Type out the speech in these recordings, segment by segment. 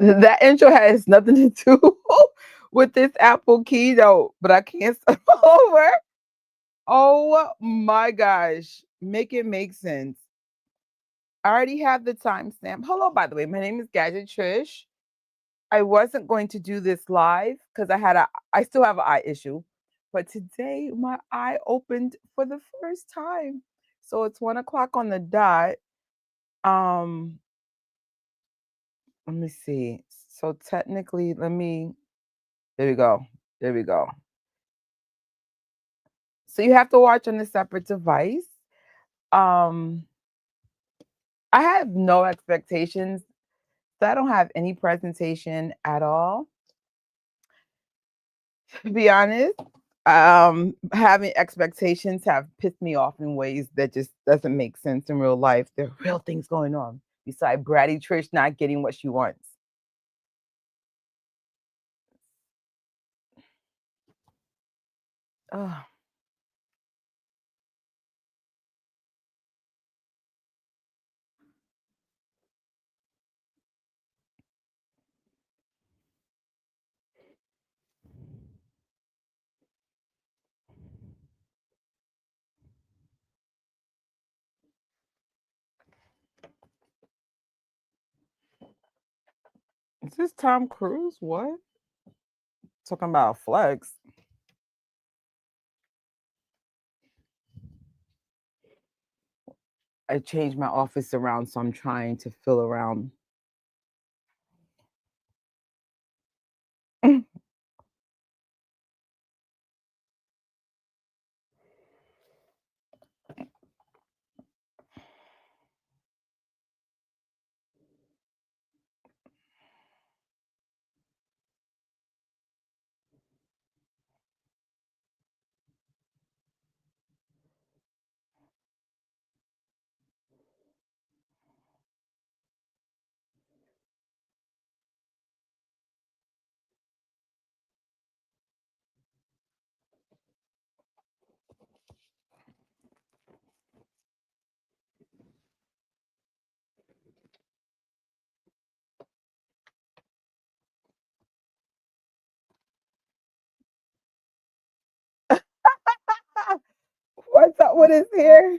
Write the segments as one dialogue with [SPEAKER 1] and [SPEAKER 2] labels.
[SPEAKER 1] That intro has nothing to do with this Apple Keynote, but I can't start over. Oh my gosh. Make it make sense. I already have the timestamp. Hello, by the way. My name is Gadget Trish. I wasn't going to do this live because I still have an eye issue. But today my eye opened for the first time. So it's 1 o'clock on the dot. Um, let me see. So technically, there we go. There we go. So you have to watch on a separate device. Um, I have no expectations. So I don't have any presentation at all. To be honest, having expectations have pissed me off in ways that just doesn't make sense in real life. There are real things going on besides bratty Trish not getting what she wants. Ugh. Is this Tom Cruise? What? Talking about flex. I changed my office around, so I'm trying to fill around. What's up with his hair?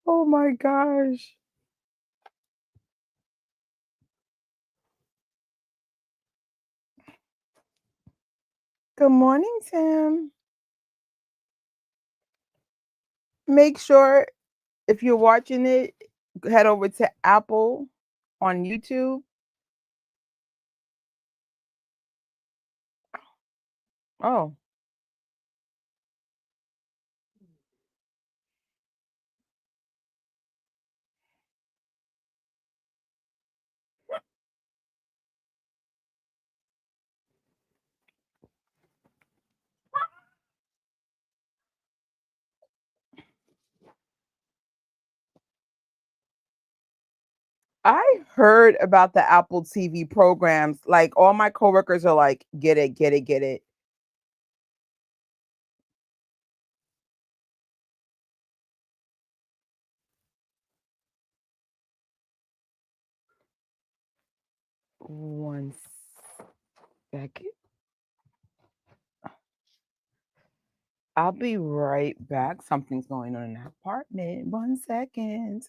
[SPEAKER 1] Oh my gosh. Good morning, Tim. Make sure if you're watching it, head over to Apple on YouTube. Oh, I heard about the Apple TV programs. Like all my coworkers are like, get it, get it, get it. 1 second. I'll be right back. Something's going on in the apartment. 1 second.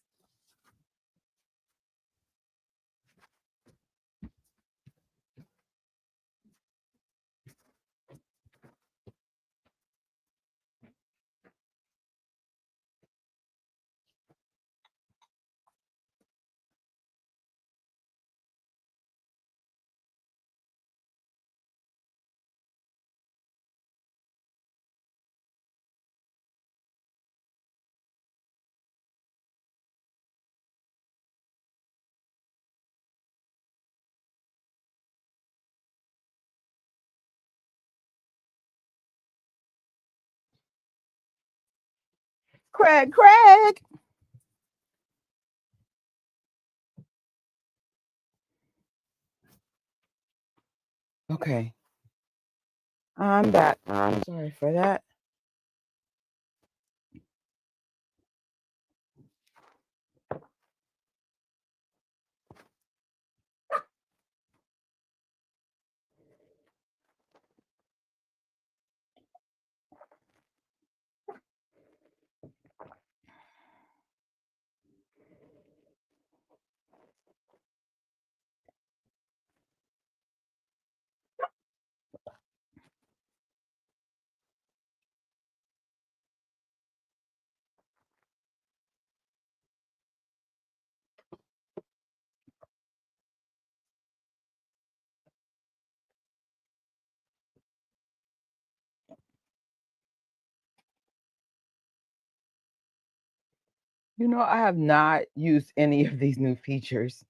[SPEAKER 1] Craig. Okay, I'm back. I'm sorry for that. I have not used any of these new features.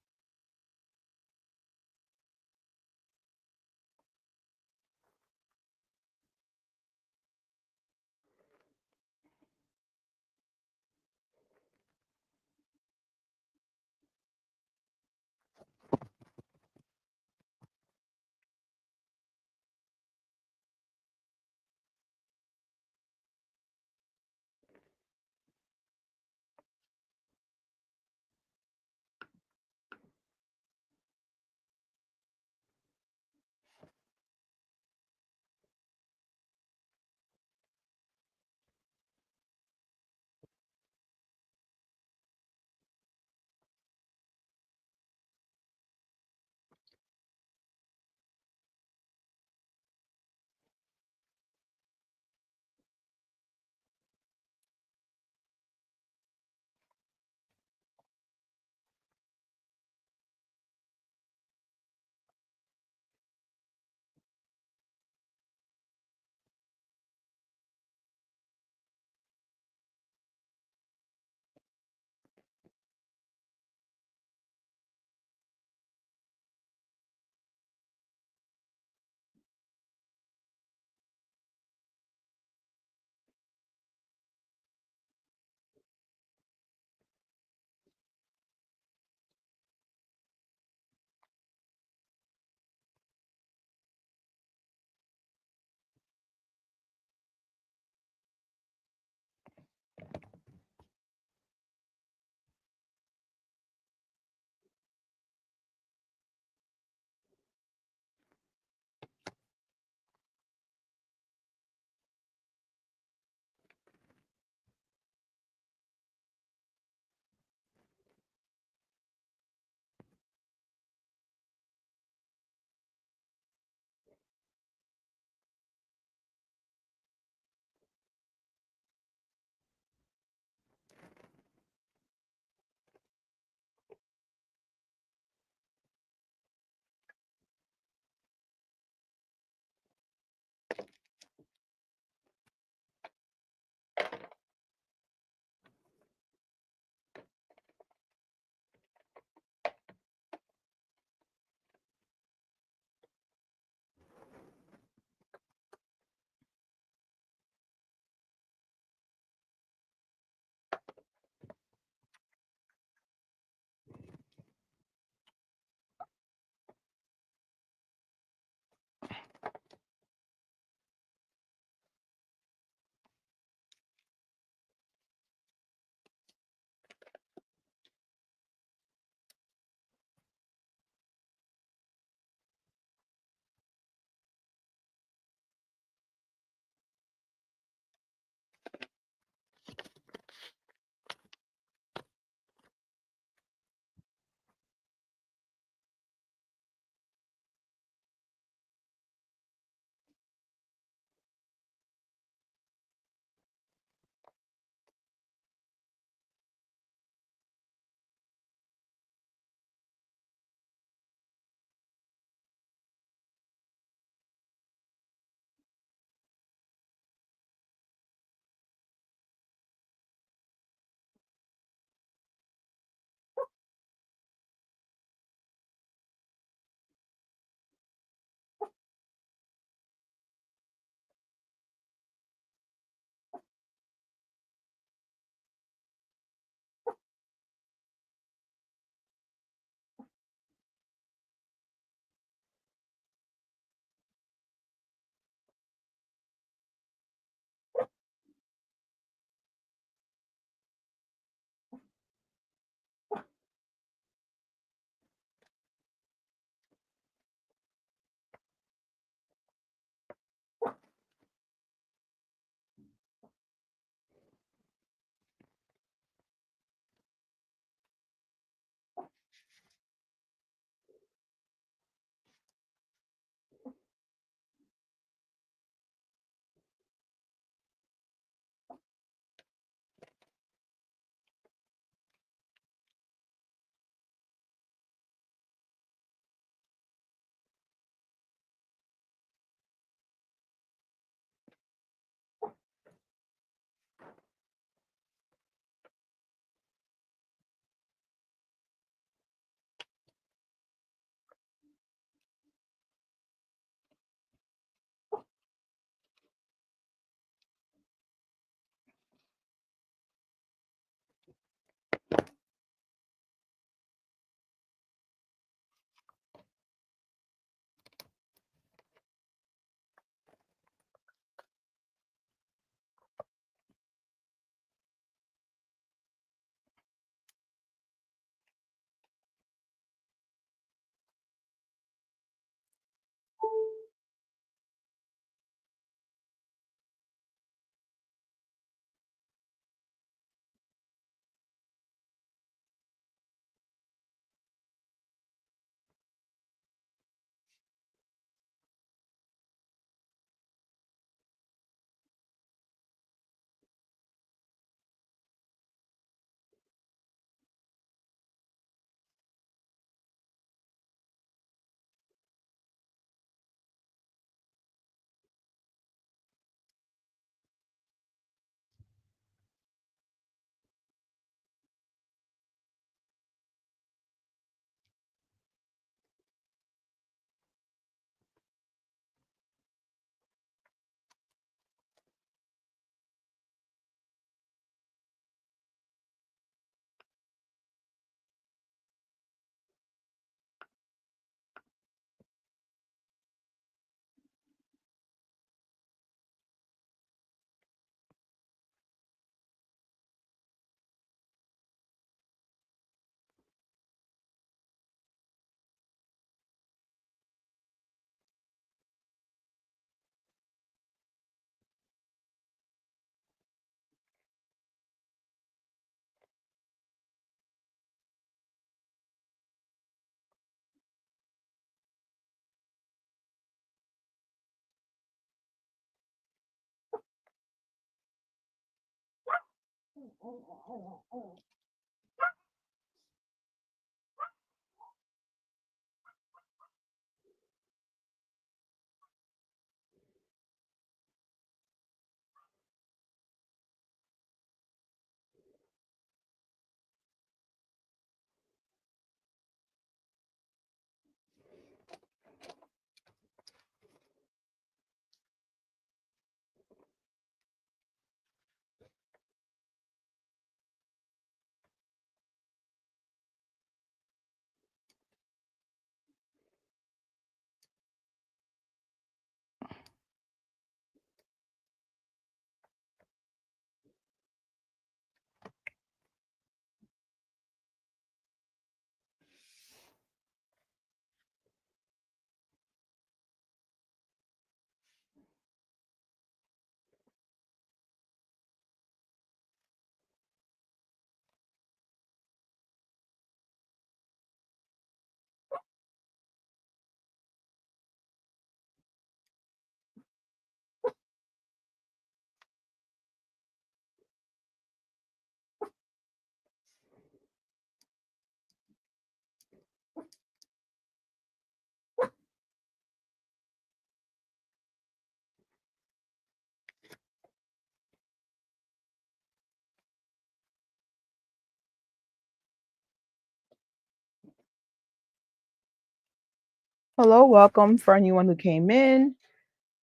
[SPEAKER 1] Hello, welcome for anyone who came in.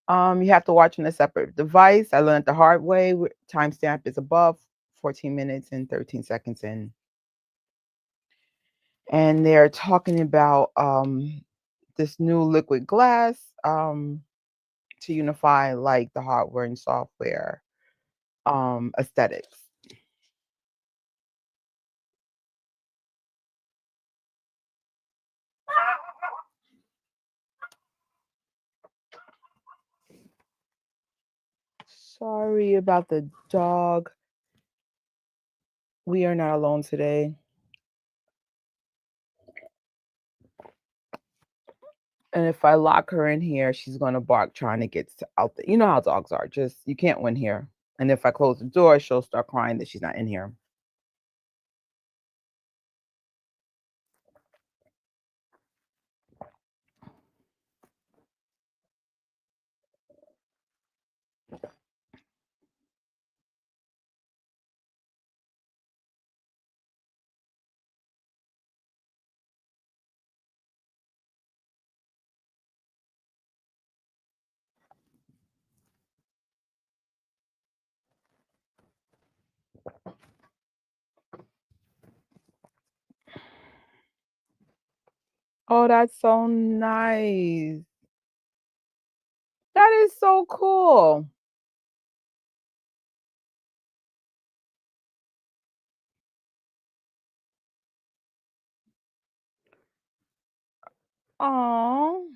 [SPEAKER 1] You have to watch on a separate device. I learned the hard way. Timestamp is above 14 minutes and 13 seconds in. And they're talking about this new liquid glass to unify like the hardware and software aesthetics. Sorry about the dog. We are not alone today. And if I lock her in here, she's gonna bark trying to get out there. You know how dogs are. Just you can't win here. And if I close the door, she'll start crying that she's not in here. Oh, that's so nice. That is so cool. Oh,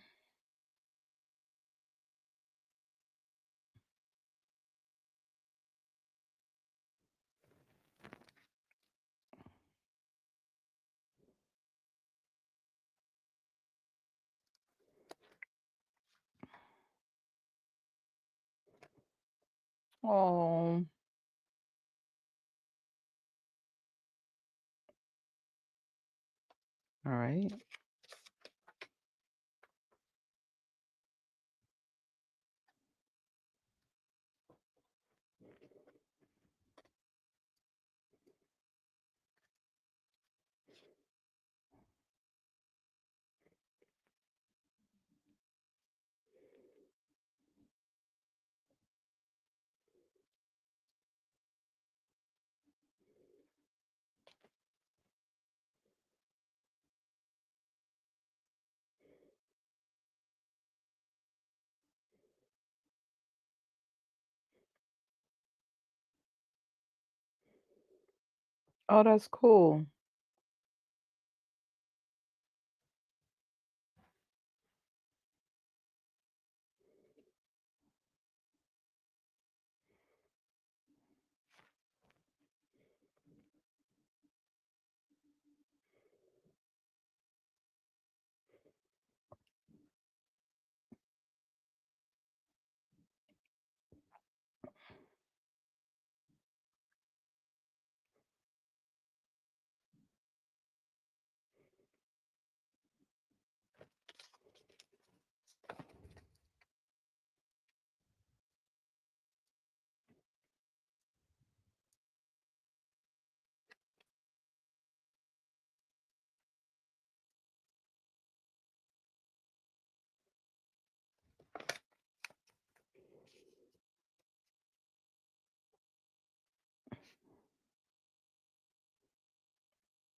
[SPEAKER 1] oh, all right. Oh, that's cool.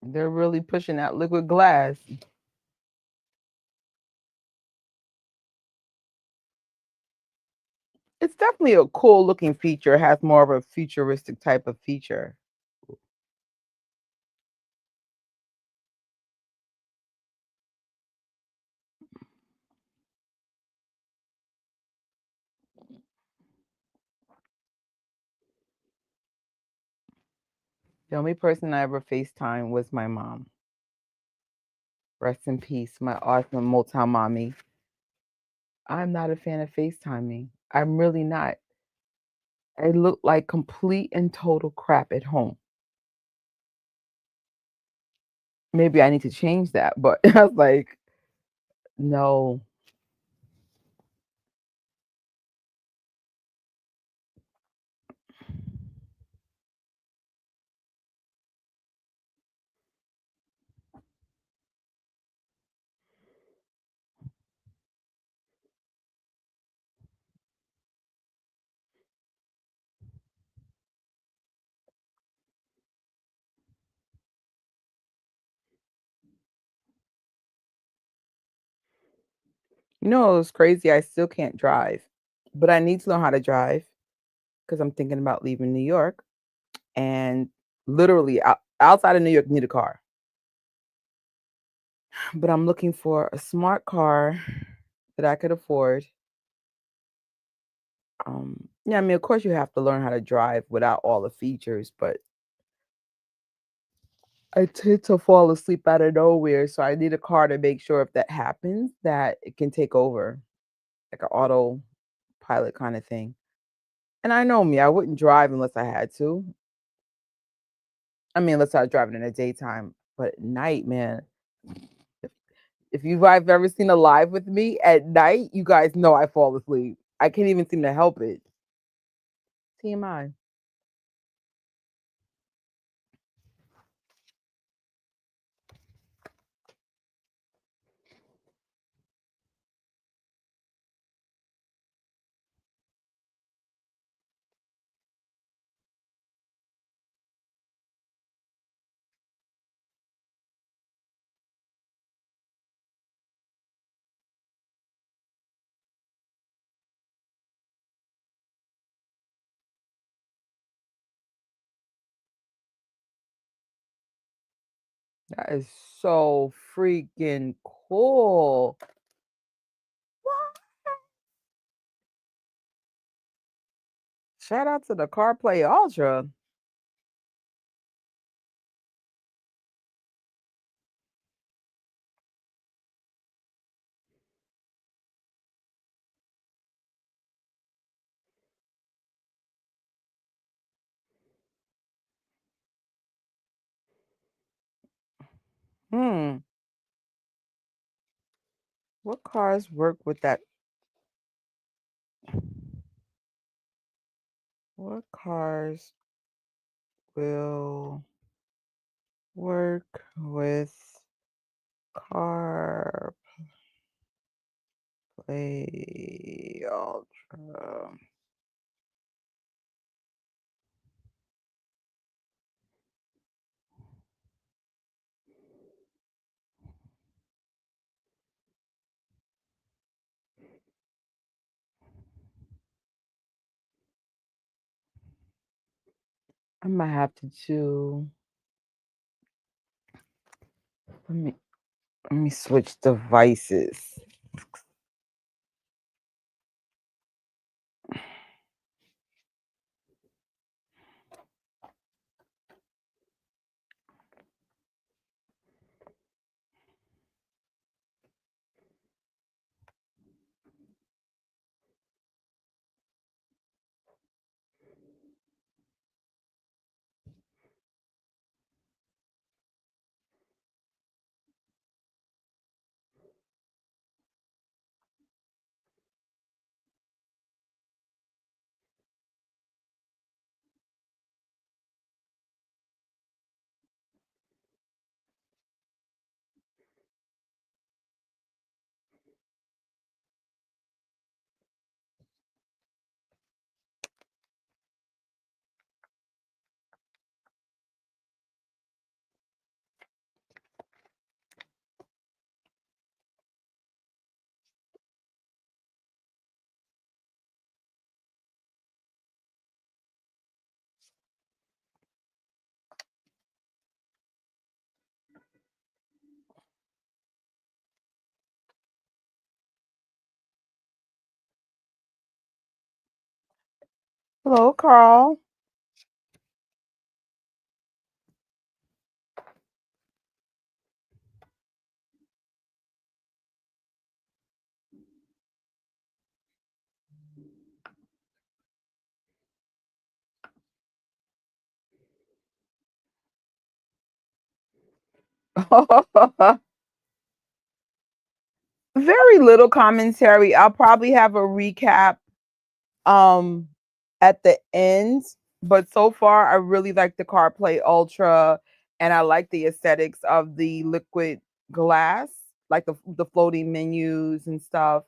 [SPEAKER 1] They're really pushing that liquid glass. It's definitely a cool looking feature. It has more of a futuristic type of feature. The only person I ever FaceTime was my mom. Rest in peace, my awesome Motown mommy. I'm not a fan of FaceTiming. I'm really not. I look like complete and total crap at home. Maybe I need to change that, but I was like, no. You know, it's crazy. I still can't drive, but I need to learn how to drive because I'm thinking about leaving New York and literally outside of New York, need a car. But I'm looking for a smart car that I could afford. Yeah, I mean, of course, you have to learn how to drive without all the features, but I tend to fall asleep out of nowhere, so I need a car to make sure if that happens, that it can take over, like an autopilot kind of thing. And I know me, I wouldn't drive unless I had to. I mean, unless I was driving in the daytime, but at night, man, if you guys have ever seen a live with me at night, you guys know I fall asleep. I can't even seem to help it. TMI. That is so freaking cool. What? Shout out to the CarPlay Ultra. Hmm. What cars work with that? What cars will work with CarPlay Ultra? I might have to do. Let me let me switch devices. Hello, Carl. Very little commentary. I'll probably have a recap um at the end, but so far I really like the CarPlay Ultra and I like the aesthetics of the liquid glass, like the floating menus and stuff.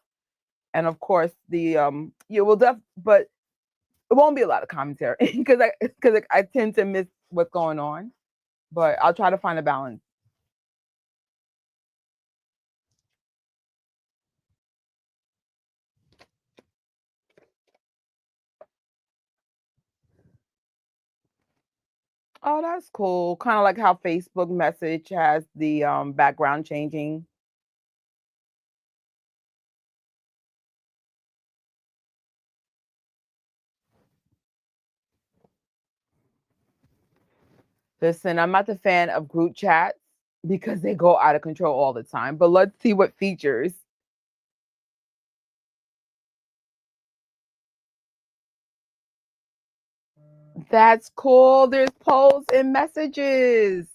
[SPEAKER 1] And of course the yeah, well but it won't be a lot of commentary because I tend to miss what's going on, but I'll try to find a balance. Oh, that's cool. Kind of like how Facebook Message has the background changing. Listen, I'm not a fan of group chats because they go out of control all the time. But let's see what features. That's cool. There's polls and messages.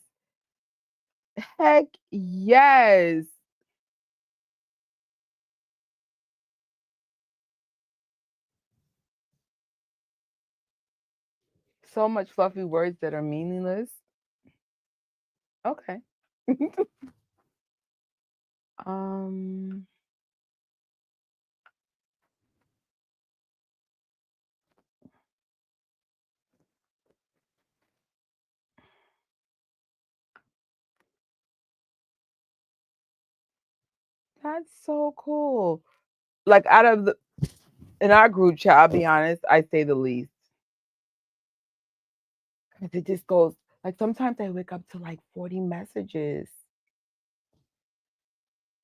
[SPEAKER 1] Heck yes. So much fluffy words that are meaningless. Okay. um that's so cool. Like out of the in our group chat, I'll be honest, I say the least. 'Cause it just goes like sometimes I wake up to like 40 messages.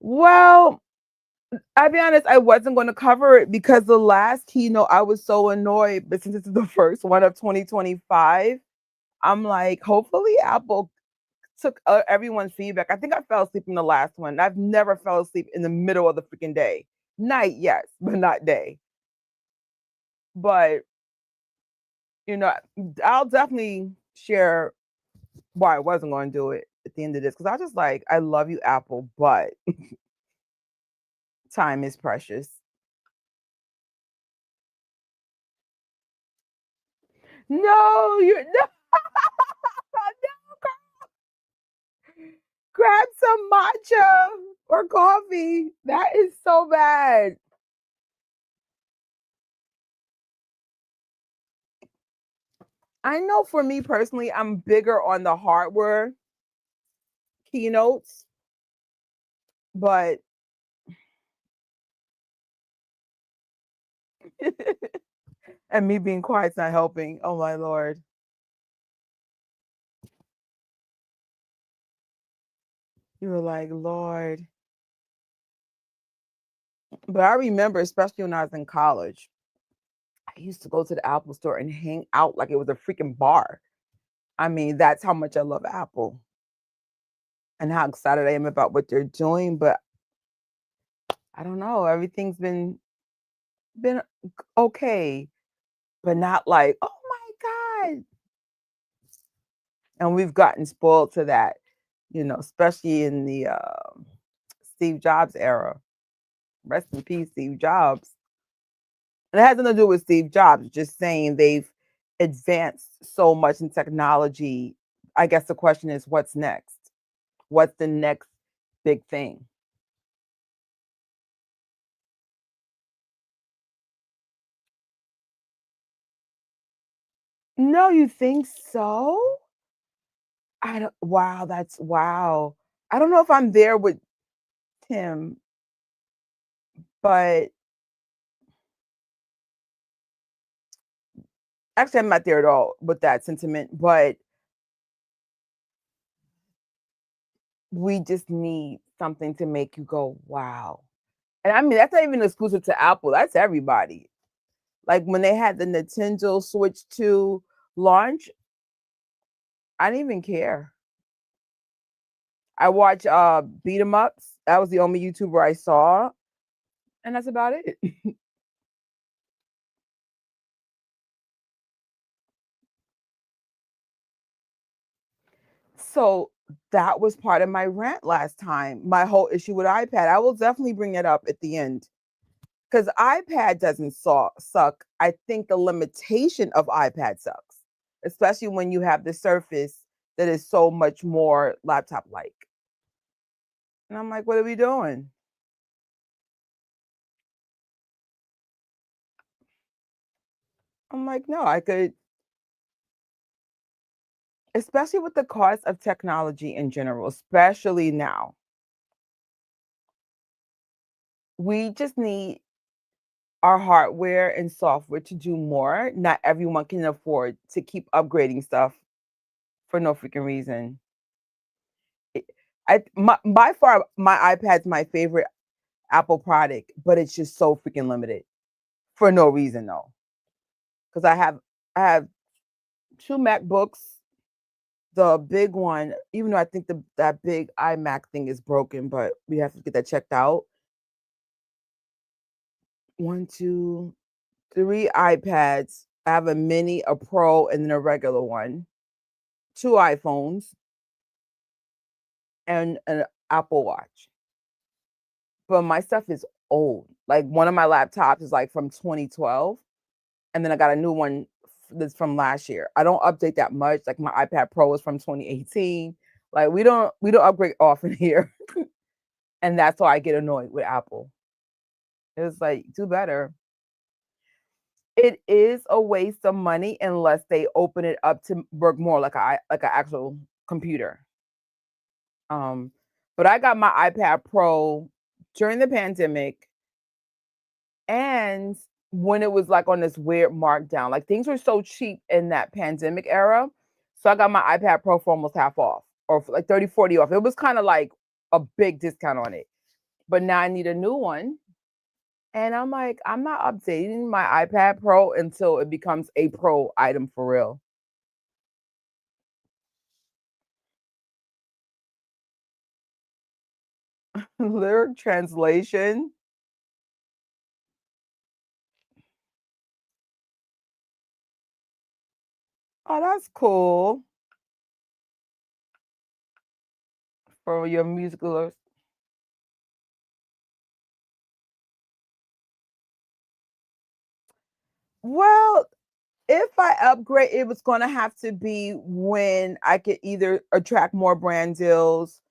[SPEAKER 1] Well, I'll be honest, I wasn't going to cover it because the last keynote I was so annoyed, but since this is the first one of 2025, I'm like, hopefully Apple took everyone's feedback. I think I fell asleep in the last one. I've never fell asleep in the middle of the freaking day. Night, yes, but not day. But you know, I'll definitely share why I wasn't going to do it at the end of this because I just like, I love you, Apple, but time is precious. No, you're no, grab some matcha or coffee. That is so bad. I know for me personally, I'm bigger on the hardware keynotes, but and me being quiet's not helping. Oh my lord. You were like, Lord. But I remember, especially when I was in college, I used to go to the Apple store and hang out like it was a freaking bar. I mean, that's how much I love Apple and how excited I am about what they're doing. But I don't know, everything's been okay, but not like, oh my God. And we've gotten spoiled to that, especially in the Steve Jobs era. Rest in peace, Steve Jobs. And it has nothing to do with Steve Jobs, just saying they've advanced so much in technology. I guess the question is, what's next? What's the next big thing? No, you think so? I don't, wow, that's wow. I don't know if I'm there with Tim, but actually, I'm not there at all with that sentiment. But we just need something to make you go, wow. And I mean, that's not even exclusive to Apple. That's everybody. Like when they had the Nintendo Switch 2 launch, I didn't even care. I watch beat 'em ups. That was the only YouTuber I saw, and that's about it. So that was part of my rant last time. My whole issue with iPad. I will definitely bring it up at the end because iPad doesn't suck. I think the limitation of iPad sucks, especially when you have the Surface that is so much more laptop like. And I'm like, what are we doing? I'm like, no, I could, especially with the cost of technology in general, especially now. We just need our hardware and software to do more. Not everyone can afford to keep upgrading stuff for no freaking reason. It, by far my iPad's my favorite Apple product, but it's just so freaking limited for no reason though. Because I have two MacBooks, the big one, even though I think that big iMac thing is broken, but we have to get that checked out. One, two, three iPads. I have a mini, a pro, and then a regular one. Two iPhones and an Apple Watch. But my stuff is old. Like one of my laptops is like from 2012, and then I got a new one that's from last year. I don't update that much. Like my iPad Pro is from 2018. Like we don't upgrade often here, and that's why I get annoyed with Apple. It's like do better. It is a waste of money unless they open it up to work more like an actual computer. Um, but I got my iPad Pro during the pandemic and when it was like on this weird markdown. Like things were so cheap in that pandemic era. So I got my iPad Pro for almost half off or for like 30, 40 off. It was kind of like a big discount on it. But now I need a new one. And I'm like, I'm not updating my iPad Pro until it becomes a pro item for real. Lyric translation. Oh, that's cool for your musical. Well, if I upgrade, it was gonna have to be when I could either attract more brand deals.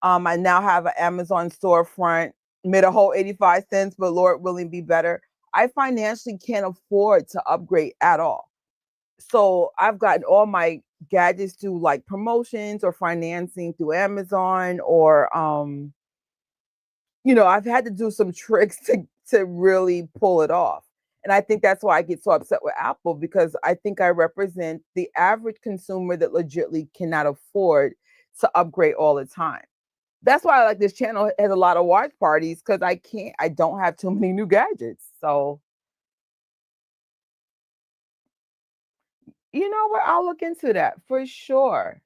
[SPEAKER 1] I now have an Amazon storefront, made a whole 85 cents, but Lord willing be better. I financially can't afford to upgrade at all. So I've gotten all my gadgets through like promotions or financing through Amazon or I've had to do some tricks to really pull it off. And I think that's why I get so upset with Apple because I think I represent the average consumer that legitimately cannot afford to upgrade all the time. That's why I like this channel has a lot of watch parties because I don't have too many new gadgets. So you know what? I'll look into that for sure.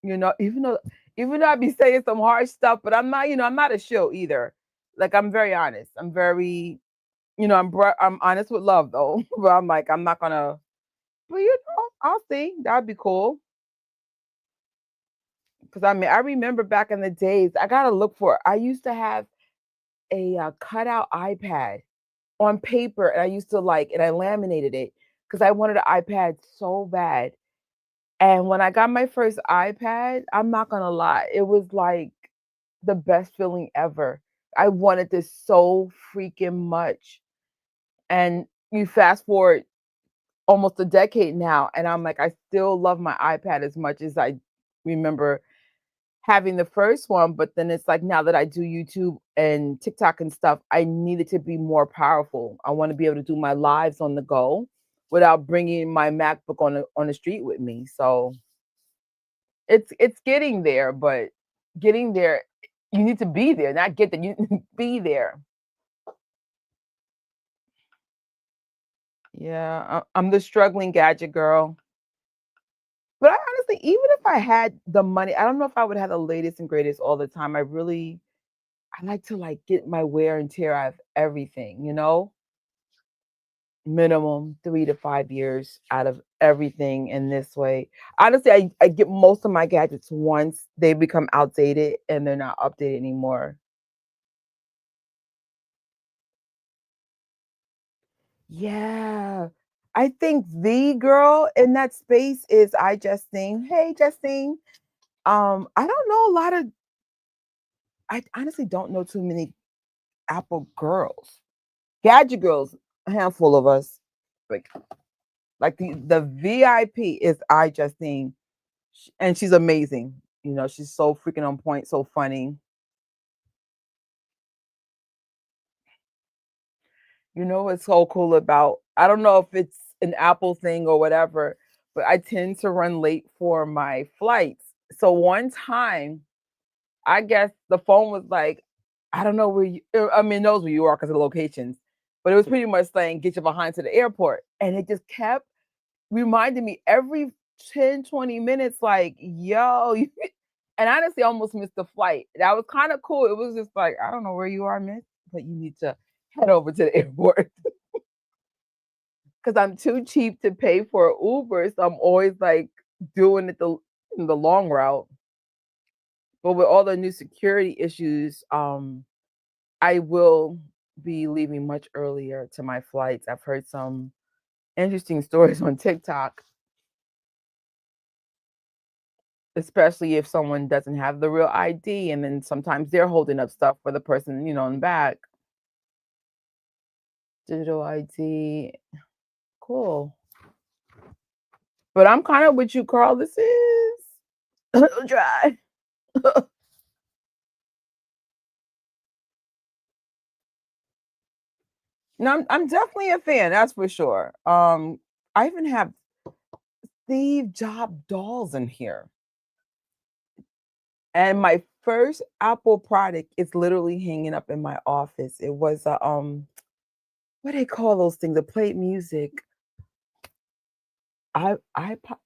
[SPEAKER 1] Even though I be saying some harsh stuff, but I'm not a shill either. Like I'm very honest. I'm very I'm honest with love though. But I'm like, I'm not gonna but I'll see. That'd be cool. Because I remember back in the days, I gotta look for it. I used to have a cutout iPad on paper, and I used to and I laminated it because I wanted an iPad so bad. And when I got my first iPad, I'm not gonna lie, it was like the best feeling ever. I wanted this so freaking much. And you fast forward almost a decade now, and I'm like, I still love my iPad as much as I remember having the first one. But then it's like now that I do YouTube and TikTok and stuff, I need it to be more powerful. I want to be able to do my lives on the go without bringing my MacBook on the street with me. So it's getting there, but getting there, you need to be there, not get there. You be there. Yeah, I'm the struggling gadget girl. But I honestly, even if I had the money, I don't know if I would have the latest and greatest all the time. I like to like get my wear and tear out of everything, you know? Minimum 3 to 5 years out of everything in this way. Honestly, I get most of my gadgets once they become outdated and they're not updated anymore. Yeah. I think the girl in that space is I Justine. Hey, Justine. I don't know a lot of I honestly don't know too many Apple girls. Gadget girls, a handful of us. Like the VIP is I Justine. And she's amazing. You know, she's so freaking on point, so funny. You know what's so cool about I don't know if it's an Apple thing or whatever, but I tend to run late for my flights. So one time, I guess the phone was like, I don't know where you I mean, it knows where you are because of the locations, but it was pretty much saying, "Get you behind to the airport." And it just kept reminding me every 10, 20 minutes, like, "Yo, you" and honestly, I almost missed the flight. That was kinda cool. It was just like, "I don't know where you are, miss, but you need to head over to the airport." 'Cause I'm too cheap to pay for Uber, so I'm always, like, doing it in the long route. But with all the new security issues, I will be leaving much earlier to my flights. I've heard some interesting stories on TikTok, especially if someone doesn't have the real ID, and then sometimes they're holding up stuff for the person, in the back. Digital ID, cool. But I'm kind of with you, Carl. This is a little dry. No, I'm definitely a fan, that's for sure. I even have Steve Jobs dolls in here. And my first Apple product is literally hanging up in my office. It was a what do they call those things? That played music. iPod.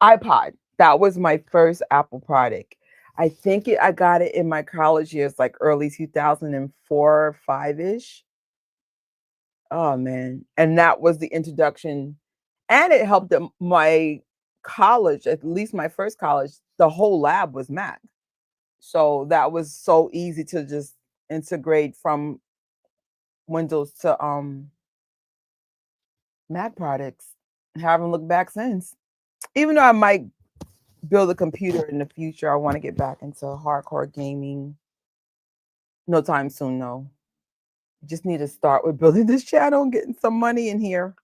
[SPEAKER 1] iPod. That was my first Apple product. I got it in my college years, like early 2004 or 5-ish. Oh man. And that was the introduction. And it helped my college, at least my first college, the whole lab was Mac. So that was so easy to just integrate from Windows to Mac products. Haven't looked back since. Even though I might build a computer in the future, I want to get back into hardcore gaming. No time soon, no. Just need to start with building this channel and getting some money in here.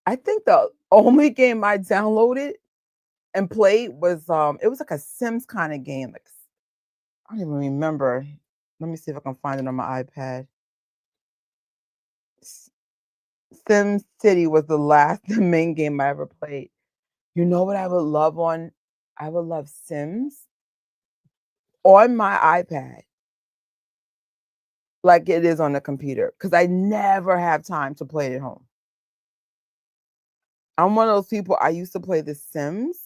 [SPEAKER 1] I think the only game I downloaded and played was it was like a Sims kind of game. Like I don't even remember. Let me see if I can find it on my iPad. S- Sim City was the last the main game I ever played. You know what I would love on? I would love Sims on my iPad like it is on the computer because I never have time to play it at home. I'm one of those people. I used to play The Sims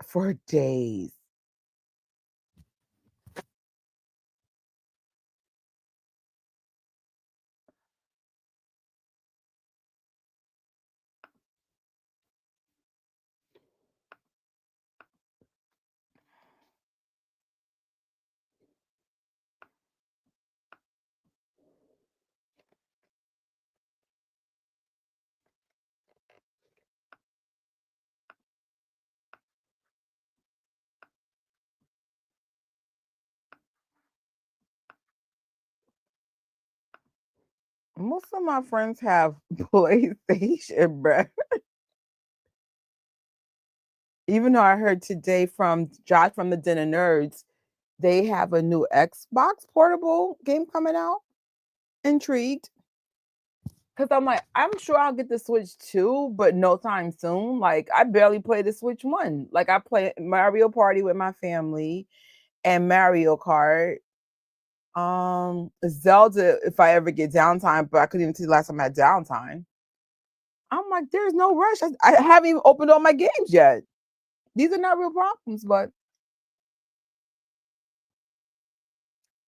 [SPEAKER 1] for days. Most of my friends have PlayStation, bruh. Even though I heard today from Josh from the Den of Nerds, they have a new Xbox portable game coming out. Intrigued. Because I'm like, I'm sure I'll get the Switch 2, but no time soon. Like, I barely play the Switch 1. Like, I play Mario Party with my family, and Mario Kart. Zelda if I ever get downtime, but I couldn't even see the last time I had downtime. I'm like, there's no rush. I haven't even opened all my games yet. These are not real problems, but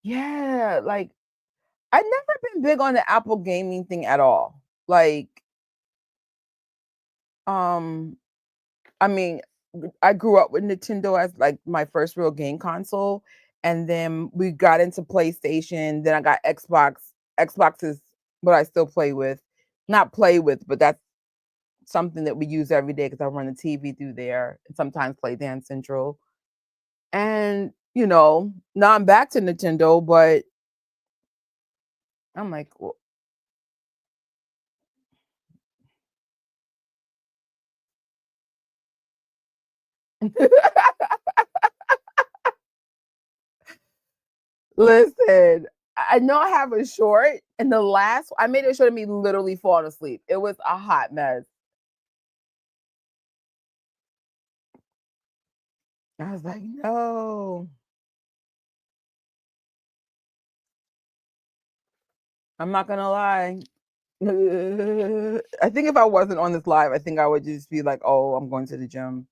[SPEAKER 1] yeah, like I've never been big on the Apple gaming thing at all. Like, um, I mean, I grew up with Nintendo as like my first real game console, and then we got into PlayStation. Then I got Xbox. Xbox is what I still play with, not play with, but that's something that we use every day because I run the TV through there and sometimes play Dance Central. And now I'm back to Nintendo, but I'm like, well, listen, I know I have a short, and the last I made a short of me literally falling asleep. It was a hot mess. I was like, no, I'm not gonna lie. I think if I wasn't on this live, I think I would just be like, oh, I'm going to the gym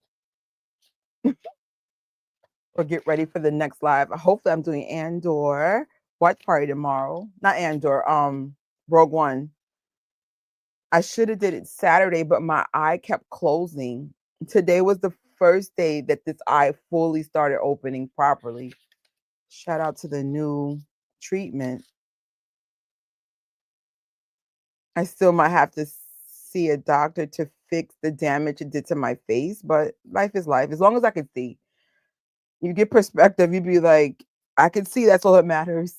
[SPEAKER 1] or get ready for the next live. Hopefully, I'm doing Andor watch party tomorrow. Not Andor, Rogue One. I should have did it Saturday, but my eye kept closing. Today was the first day that this eye fully started opening properly. Shout out to the new treatment. I still might have to see a doctor to fix the damage it did to my face, but life is life. As long as I can see, you get perspective, you'd be like, I can see, that's all that matters.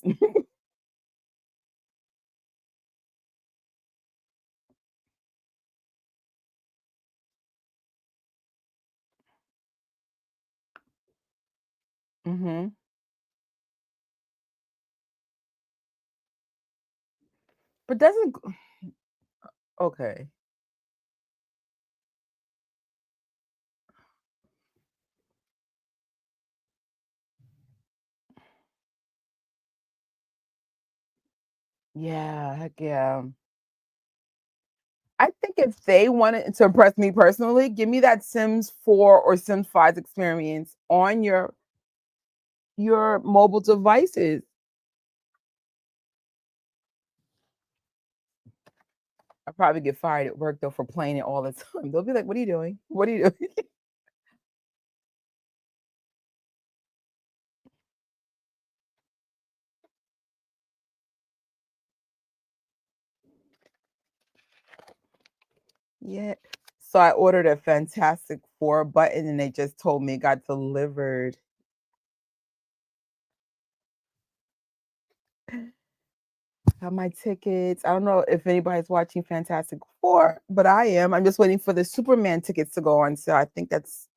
[SPEAKER 1] hmm But doesn't, okay. Yeah, heck yeah. I think if they wanted to impress me personally, give me that Sims 4 or Sims 5 experience on your mobile devices. I probably get fired at work though for playing it all the time. They'll be like, "What are you doing? What are you doing?" Yeah. So I ordered a Fantastic Four button and they just told me it got delivered. Got my tickets. I don't know if anybody's watching Fantastic Four, but I am. I'm just waiting for the Superman tickets to go on sale. I think that's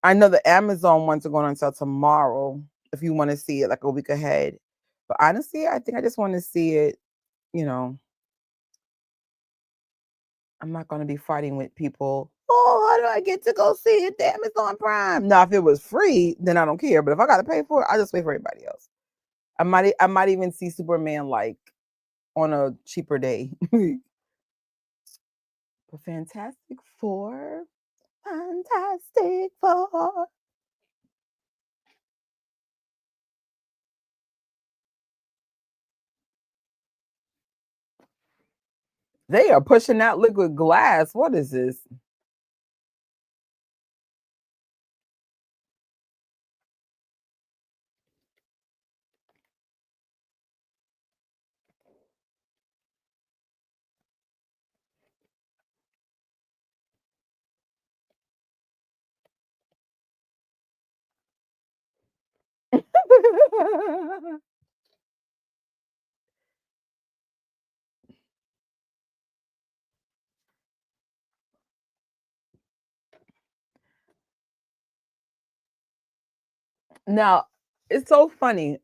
[SPEAKER 1] I know the Amazon ones are going on sale tomorrow if you want to see it like a week ahead. But honestly, I think I just want to see it, you know. I'm not going to be fighting with people. Oh, how do I get to go see it? The Amazon Prime. Now, if it was free, then I don't care. But if I got to pay for it, I just wait for everybody else. I might even see Superman like on a cheaper day. But Fantastic Four, Fantastic Four. They are pushing out liquid glass. What is this? Now, it's so funny.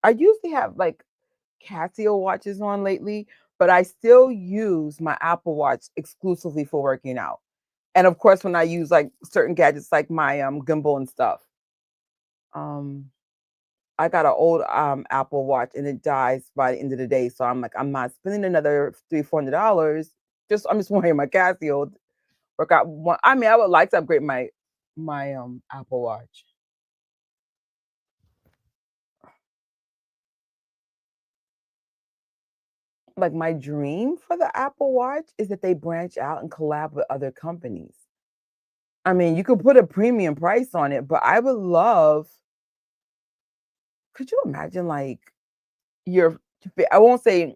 [SPEAKER 1] I usually have like Casio watches on lately, but I still use my Apple Watch exclusively for working out. And of course, when I use like certain gadgets like my gimbal and stuff. Um, I got an old Apple Watch and it dies by the end of the day. So I'm like, I'm not spending another $300, 400. I'm just wearing my Casio. Work out one. I mean, I would like to upgrade my Apple Watch. Like my dream for the Apple Watch is that they branch out and collab with other companies. I mean, you could put a premium price on it, but I would love. Could you imagine like your I won't say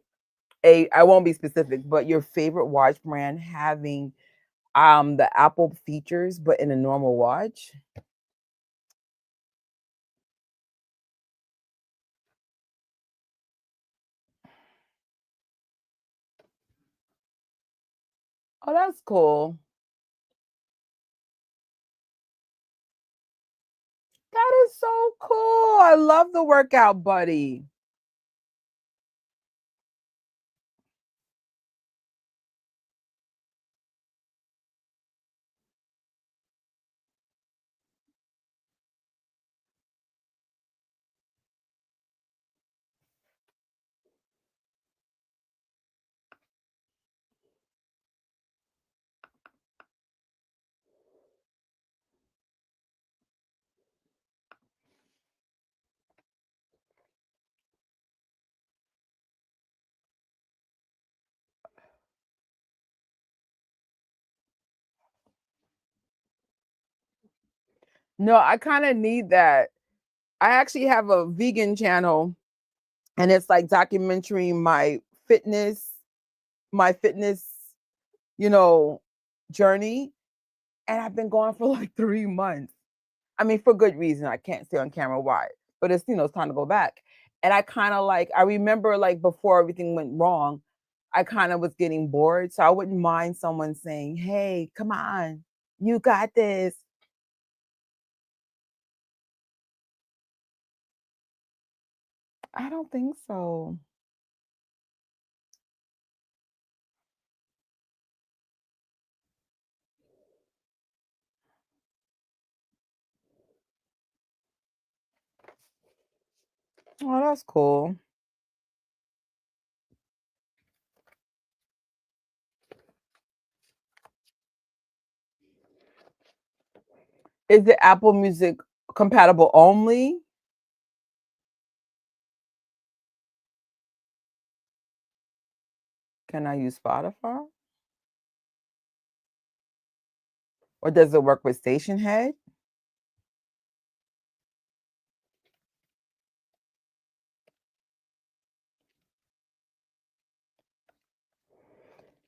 [SPEAKER 1] I won't be specific, but your favorite watch brand having the Apple features but in a normal watch? Oh, that's cool. That is so cool. I love the workout buddy. No, I kind of need that. I actually have a vegan channel and it's like documenting my fitness, you know, journey. And I've been going for like 3 months. I mean, for good reason. I can't say on camera why, but it's time to go back. And I kind of like, I remember like before everything went wrong, I kind of was getting bored. So I wouldn't mind someone saying, hey, come on, you got this. I don't think so. Oh, that's cool. Is it Apple Music compatible only? Can I use Spotify? Or does it work with Station Head?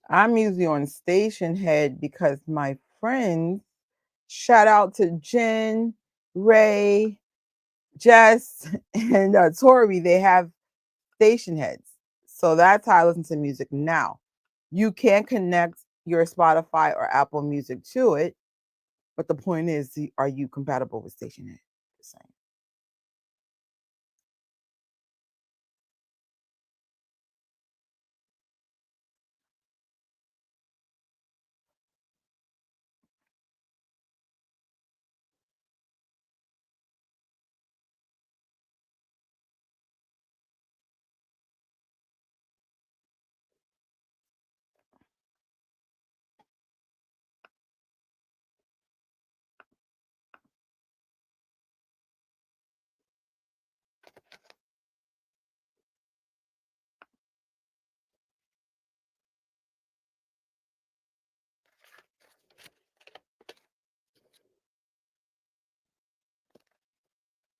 [SPEAKER 1] I'm usually on Station Head because my friends, shout out to Jen, Ray, Jess, and Tori, they have station heads. So that's how I listen to music now. You can connect your Spotify or Apple Music to it, but the point is, are you compatible with station head? Just saying.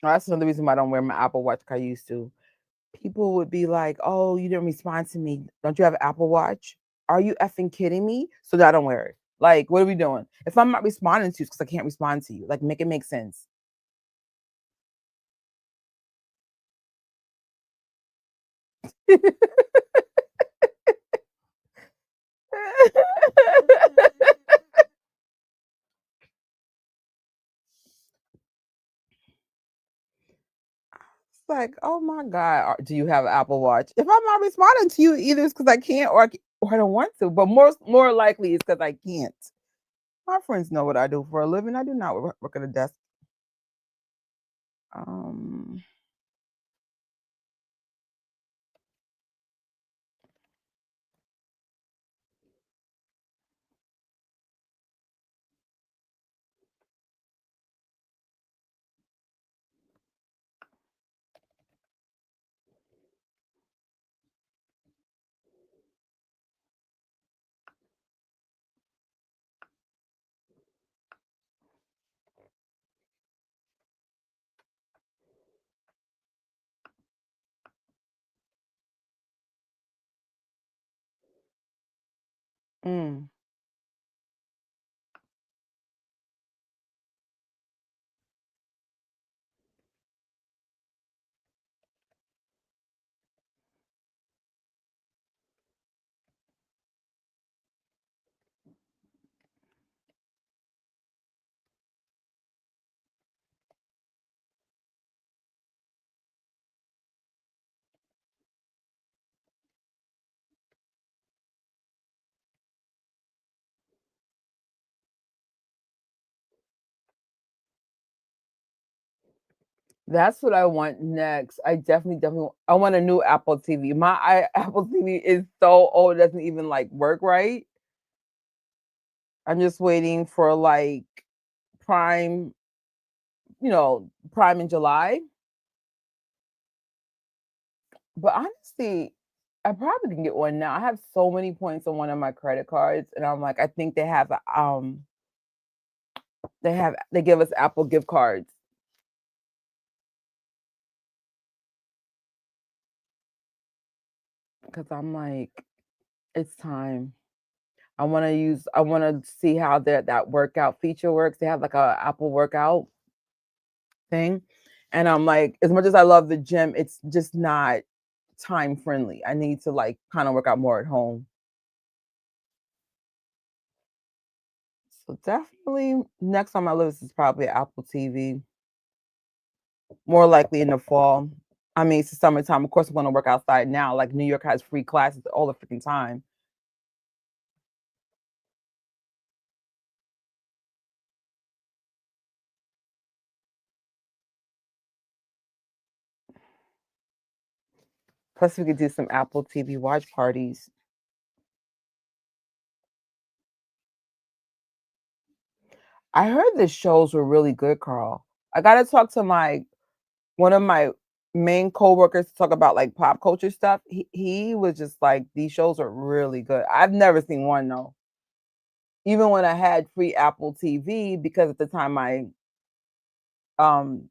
[SPEAKER 1] That's another reason why I don't wear my Apple Watch like I used to. People would be like, "Oh, you didn't respond to me. Don't you have an Apple Watch? Are you effing kidding me?" So that I don't wear it. Like, what are we doing? If I'm not responding to you, it's because I can't respond to you. Like, make it make sense. It's like, oh my God, do you have an Apple Watch? If I'm not responding to you, either it's because I can't or I don't want to, but more likely it's because I can't. My friends know what I do for a living. I do not work at a desk. Um, mm. That's what I want next. I definitely I want a new Apple TV. Apple TV is so old, it doesn't even, like, work right. I'm just waiting for, like, Prime, Prime in July. But honestly, I probably can get one now. I have so many points on one of my credit cards, and I'm like, I think they give us Apple gift cards because I'm like, it's time. I wanna see how that workout feature works. They have like a Apple workout thing. And I'm like, as much as I love the gym, it's just not time friendly. I need to like kind of work out more at home. So definitely next on my list is probably Apple TV. More likely in the fall. I mean, it's the summertime. Of course, I'm gonna work outside now. Like New York has free classes all the freaking time. Plus, we could do some Apple TV watch parties. I heard the shows were really good, Carl. I gotta talk to my one of my main coworkers to talk about like pop culture stuff. He was just like, these shows are really good. I've never seen one though. Even when I had free Apple TV, because at the time um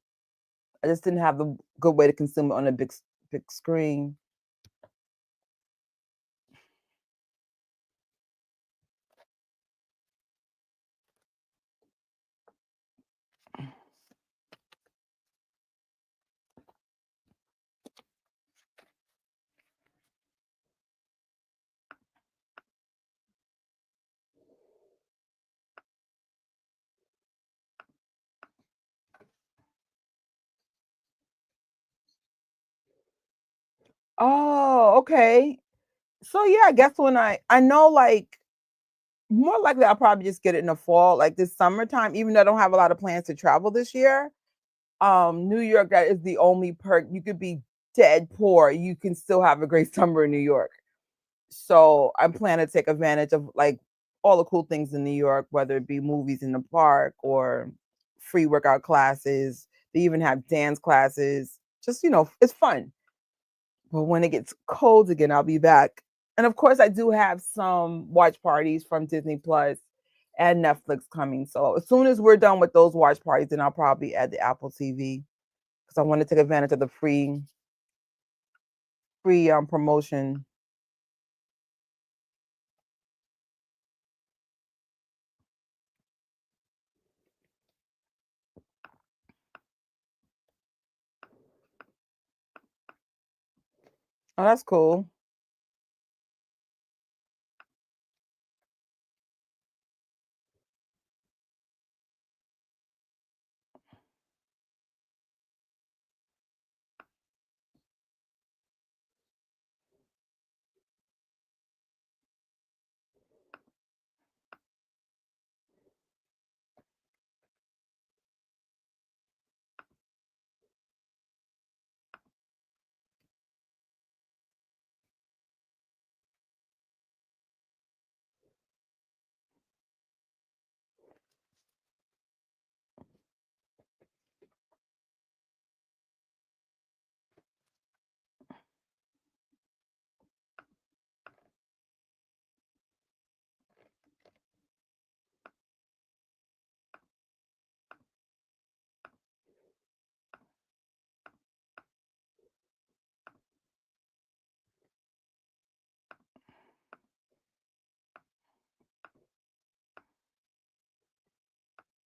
[SPEAKER 1] I just didn't have the good way to consume it on a big screen. Oh, okay. So yeah, I guess when I know like more likely I'll probably just get it in the fall, like this summertime, even though I don't have a lot of plans to travel this year. New York, that is the only perk. You could be dead poor, you can still have a great summer in New York. So I'm planning to take advantage of like all the cool things in New York, whether it be movies in the park or free workout classes. They even have dance classes. Just, it's fun. But when it gets cold again, I'll be back. And of course, I do have some watch parties from Disney Plus and Netflix coming. So as soon as we're done with those watch parties, then I'll probably add the Apple TV because I want to take advantage of the free promotion. Oh, that's cool.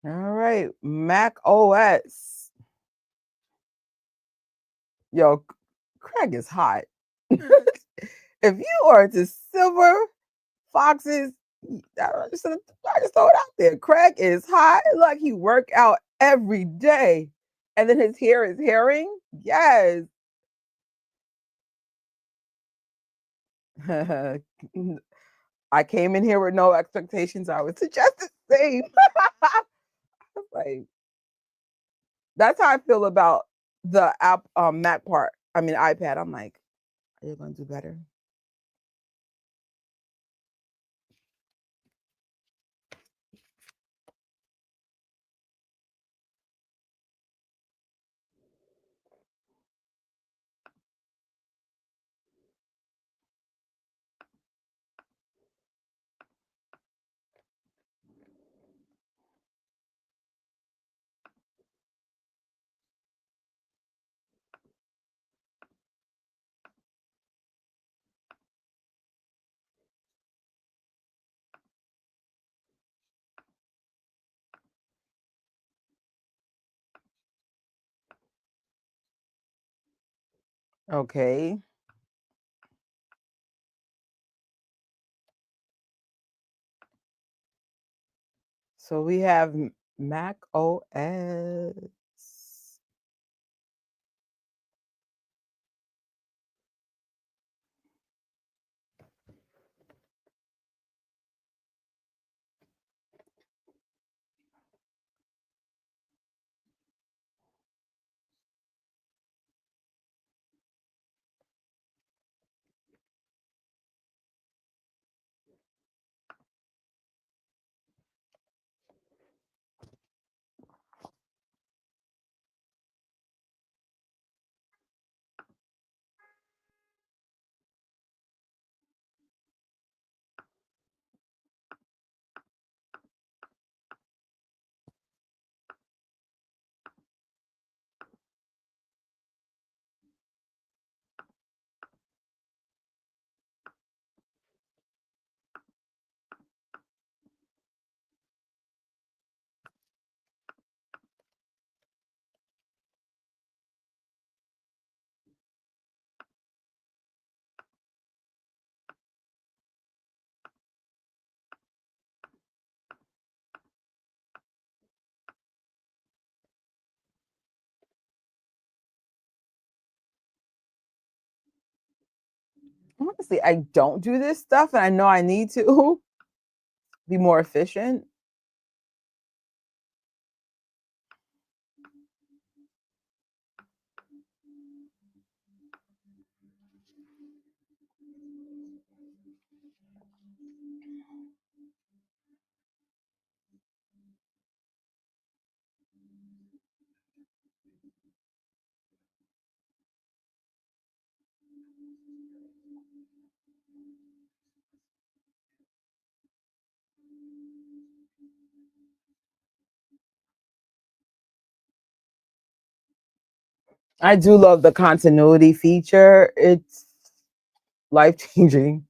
[SPEAKER 1] All right, Mac OS. Yo, crack is hot. If you are into silver foxes, I just throw it out there. Craig is hot. Like he work out every day. And then his hair is herring. Yes. I came in here with no expectations. I would suggest the same. Like that's how I feel about the app Mac part. I mean iPad. I'm like, are you gonna do better? Okay. So we have Mac OS. Honestly, I don't do this stuff and I know I need to be more efficient. I do love the continuity feature. It's life changing.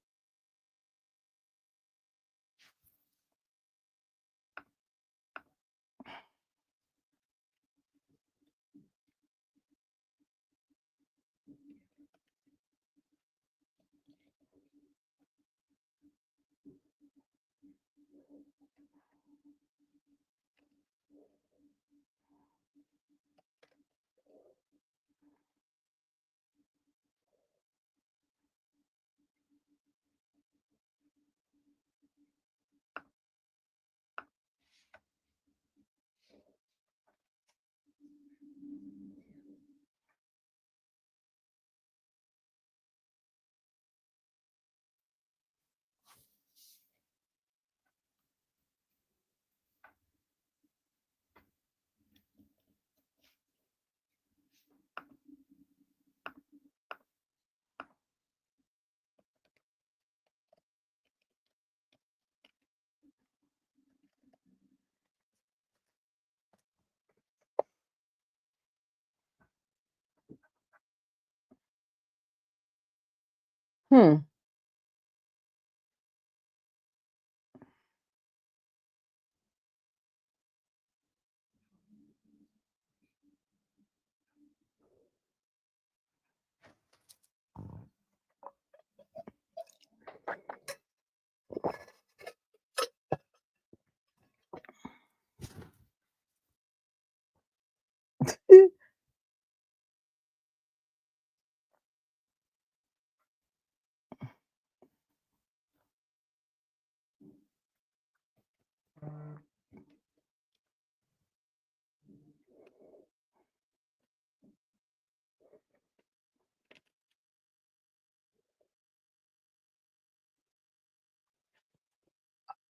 [SPEAKER 1] Hmm.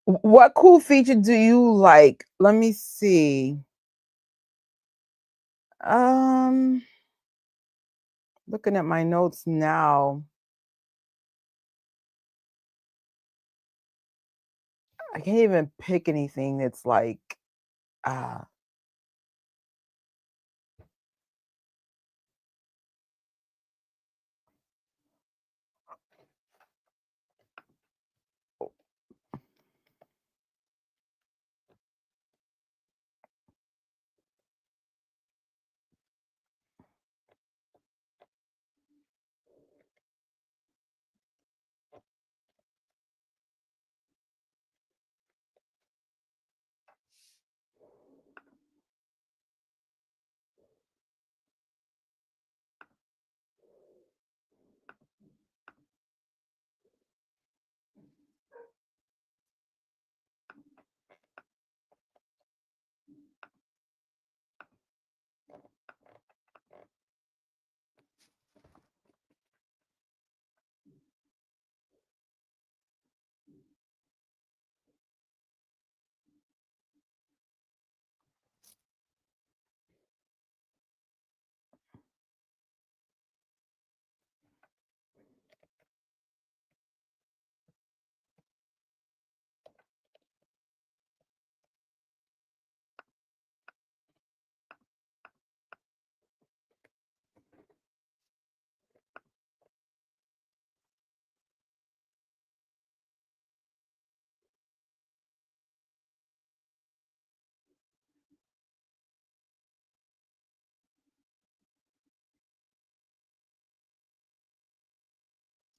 [SPEAKER 1] What cool feature do you like? Let me see. Um, Looking at my notes now, I can't even pick anything that's like, uh,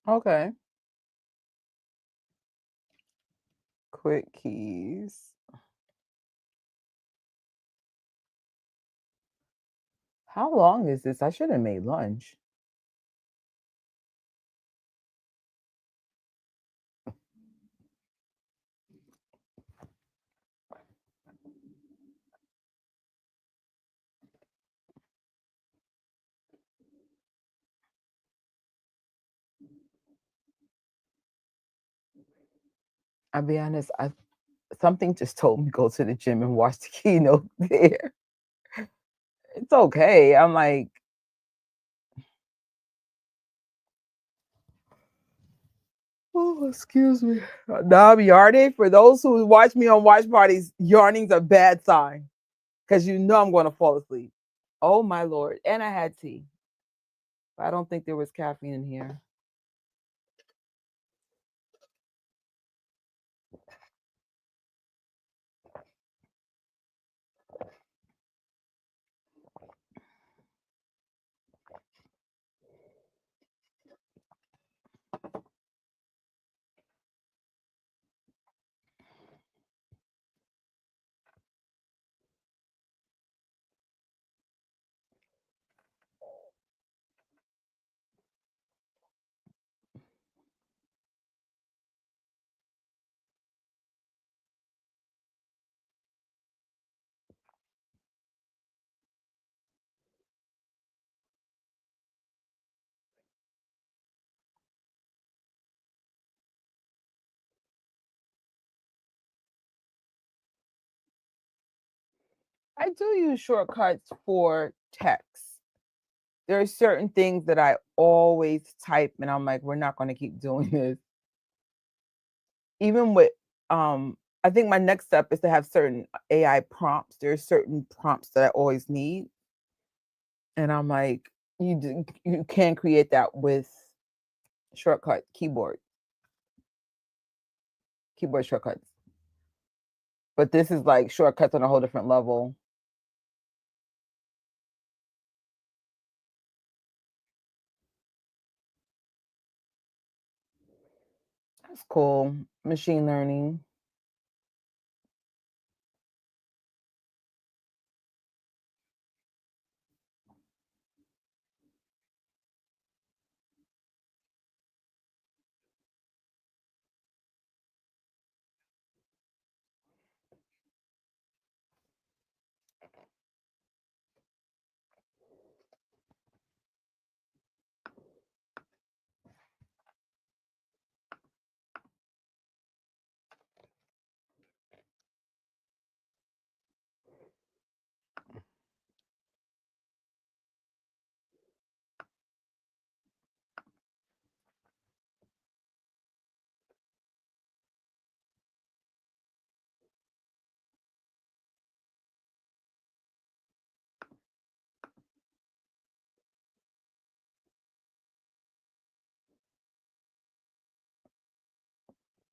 [SPEAKER 1] okay. Quick keys. How long is this? I should have made lunch. I'll be honest, I something just told me go to the gym and watch the keynote there. It's okay. I'm like, oh, excuse me. Now I'm yarning. For those who watch me on watch parties, yarning's a bad sign because you know I'm going to fall asleep. Oh my lord! And I had tea. I don't think there was caffeine in here. I do use shortcuts for text. There are certain things that I always type, and I'm like, we're not going to keep doing this. Even with, I think my next step is to have certain AI prompts. There's certain prompts that I always need, and I'm like, you can create that with shortcut keyboard shortcuts. But this is like shortcuts on a whole different level. That's cool. Machine learning.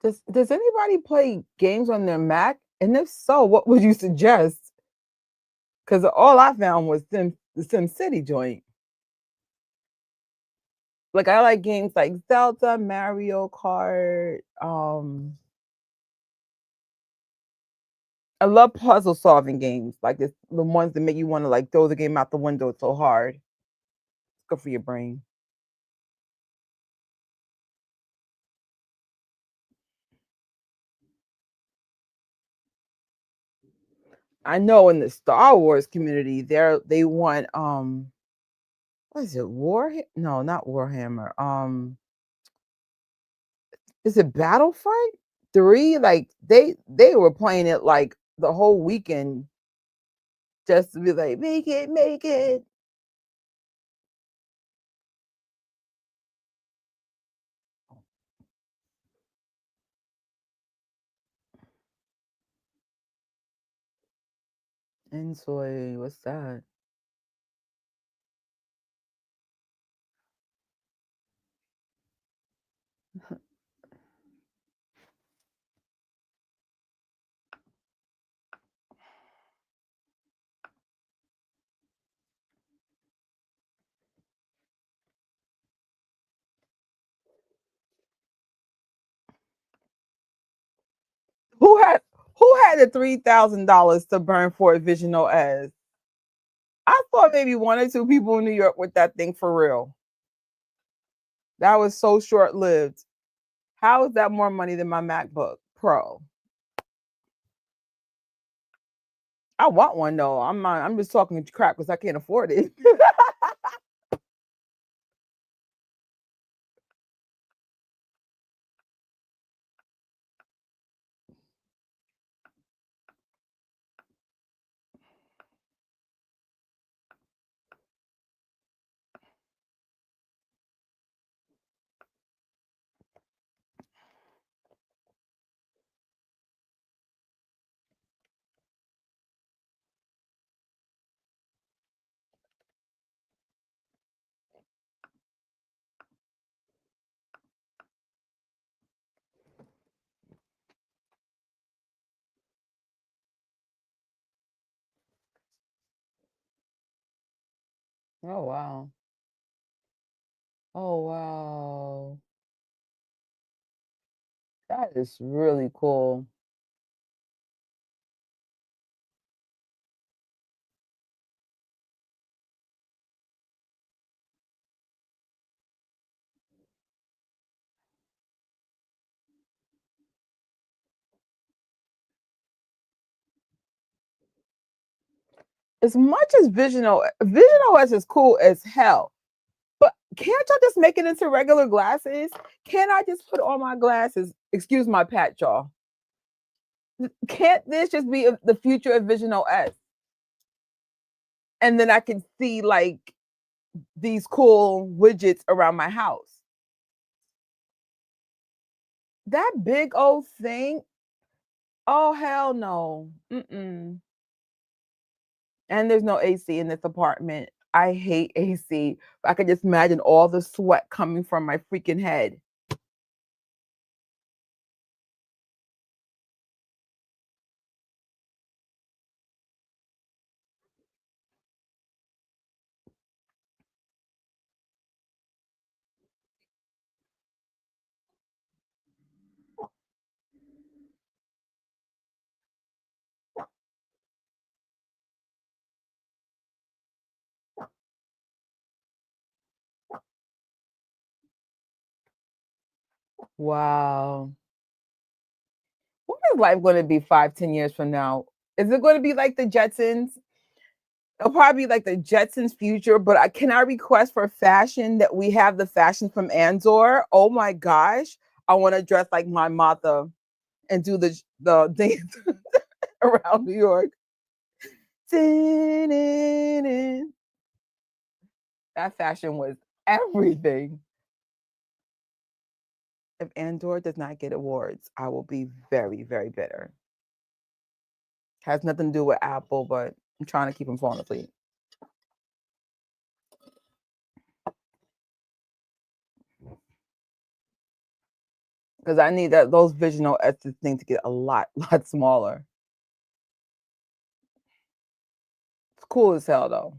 [SPEAKER 1] Does anybody play games on their Mac? And if so, what would you suggest? Because all I found was the Sim City joint. Like I like games like Zelda, Mario Kart. I love puzzle solving games, like the ones that make you want to like throw the game out the window so hard. It's good for your brain. I know in the Star Wars community, they want what is it? No, not Warhammer. Is it Battlefront 3? Like they were playing it like the whole weekend just to be like, make it, make it. And so what's that? Who had who had the $3,000 to burn for a Vision OS? I thought maybe one or two people in New York with that thing for real. That was so short lived. How is that more money than my MacBook Pro? I want one though. I'm just talking crap because I can't afford it. Oh wow. Oh wow. That is really cool. As much as Vision OS is cool as hell, but can't y'all just make it into regular glasses? Can't I just put on my glasses? Excuse my pat, y'all. Can't this just be the future of Vision OS? And then I can see like these cool widgets around my house. That big old thing. Oh hell no. Mm-mm. And there's no AC in this apartment. I hate AC. I could just imagine all the sweat coming from my freaking head. Wow. What is life going to be 5, 10 years from now? Is it going to be like the Jetsons? It'll probably be like the Jetsons future, but can I request for fashion that we have the fashion from Andor? Oh my gosh. I want to dress like my mother and do the dance around New York. That fashion was everything. If Andor does not get awards, I will be very, very bitter. Has nothing to do with Apple, but I'm trying to keep them falling asleep. because I need that those Visional S's thing to get a lot, lot smaller. It's cool as hell though.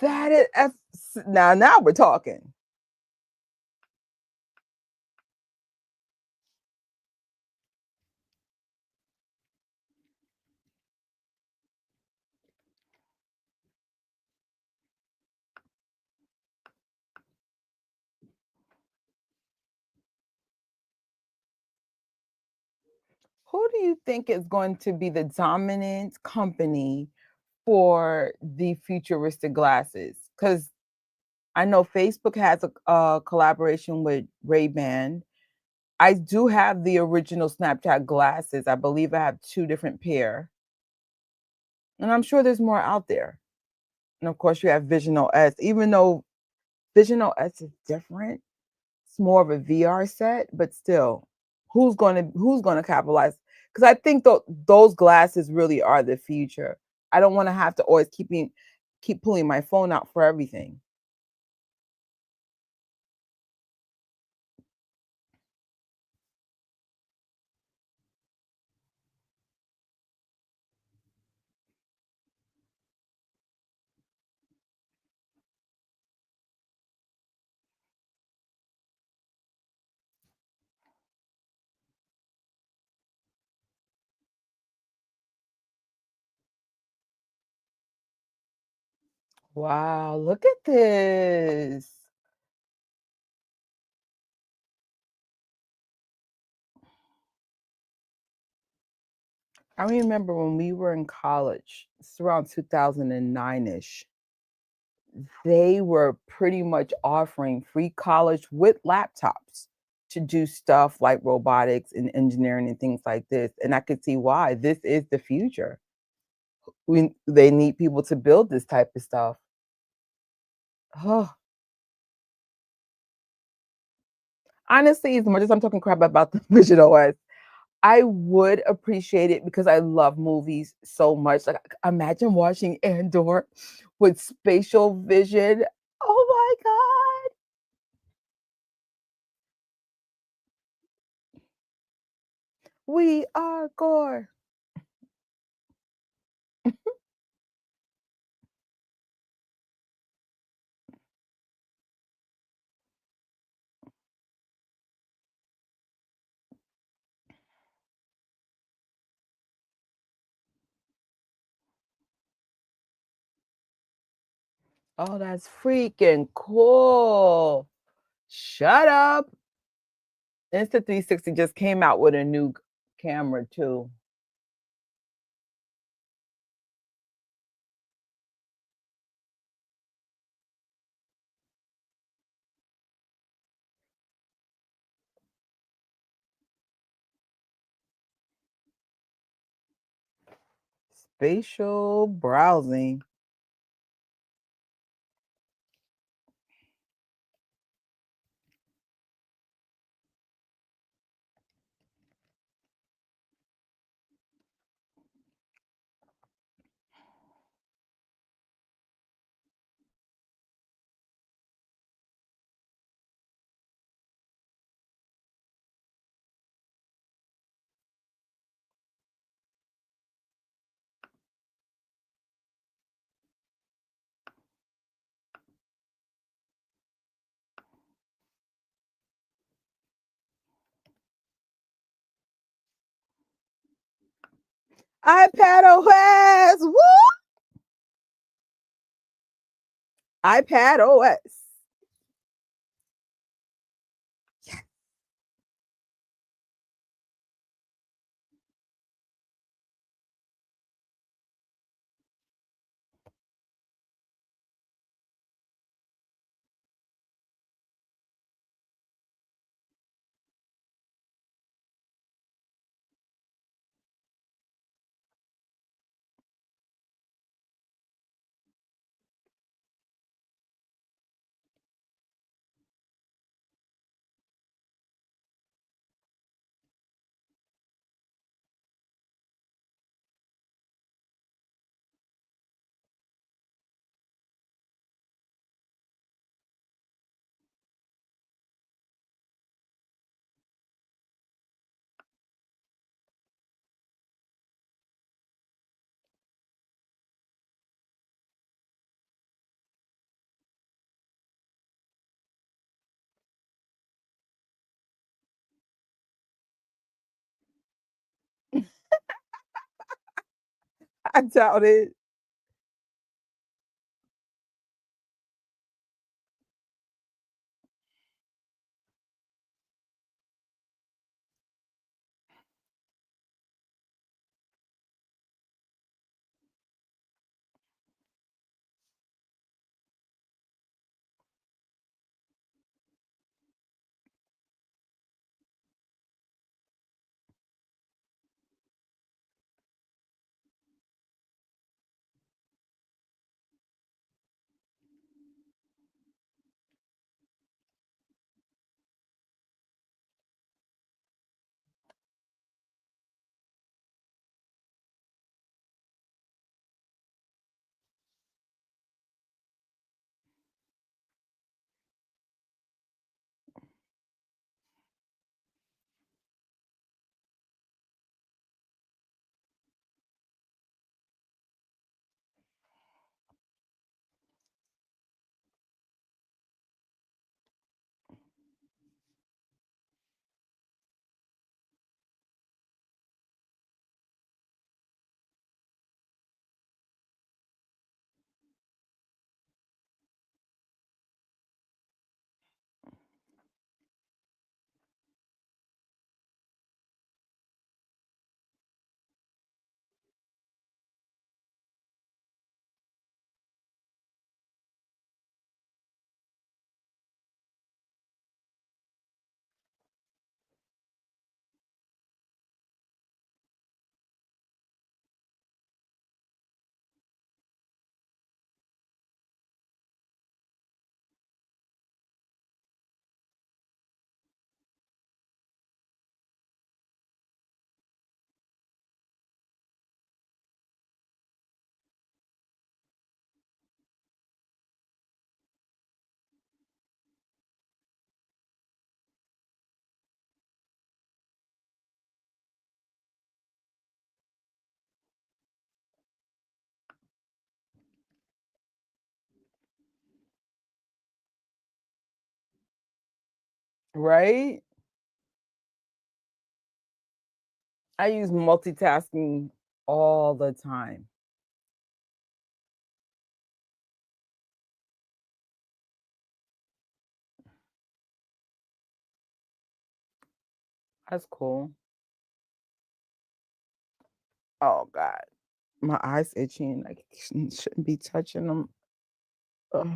[SPEAKER 1] That is now we're talking. Who do you think is going to be the dominant company for the futuristic glasses? Because I know Facebook has a collaboration with Ray-Ban. I do have the original Snapchat glasses. I believe I have 2 different pair, and I'm sure there's more out there. And of course, you have Visional S. Even though Visional S is different, it's more of a VR set, but still, who's gonna capitalize? Because I think those glasses really are the future. I don't wanna have to always keep pulling my phone out for everything. Wow, look at this. I remember when we were in college, it's around 2009-ish, they were pretty much offering free college with laptops to do stuff like robotics and engineering and things like this. And I could see why. This is the future. They need people to build this type of stuff. Oh, honestly, as much as I'm talking crap about the Vision OS, I would appreciate it because I love movies so much. Like, imagine watching Andor with spatial vision. Oh my God. We are Gore. Oh, that's freaking cool. Shut up. Insta360 just came out with a new camera too. Spatial browsing. iPad OS. Woo! iPad OS. I doubt it. Right? I use multitasking all the time. That's cool. Oh god. My eyes itching, like, shouldn't be touching them. Ugh.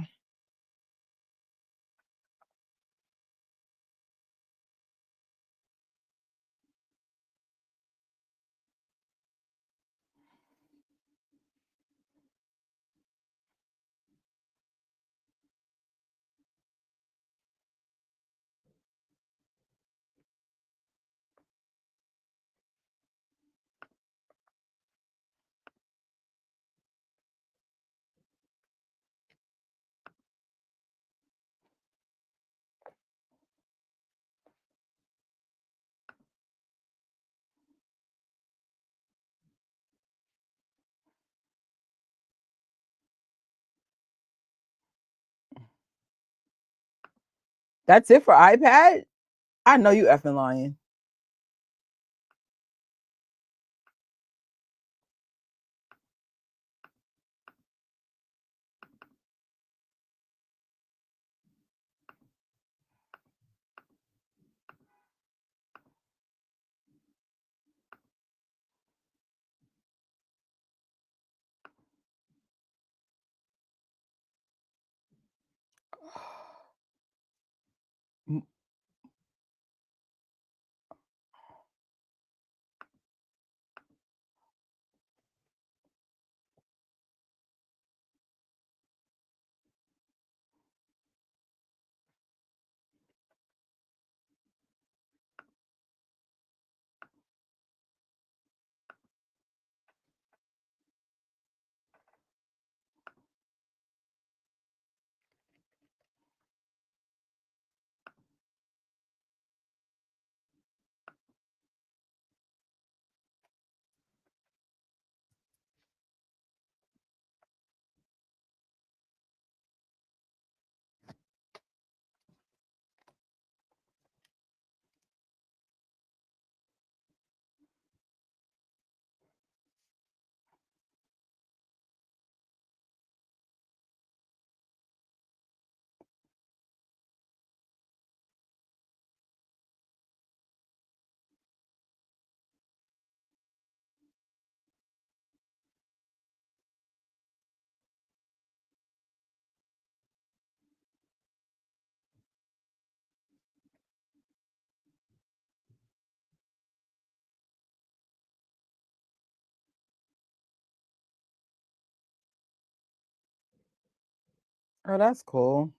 [SPEAKER 1] That's it for iPad? I know you effing lying. M Oh, that's cool.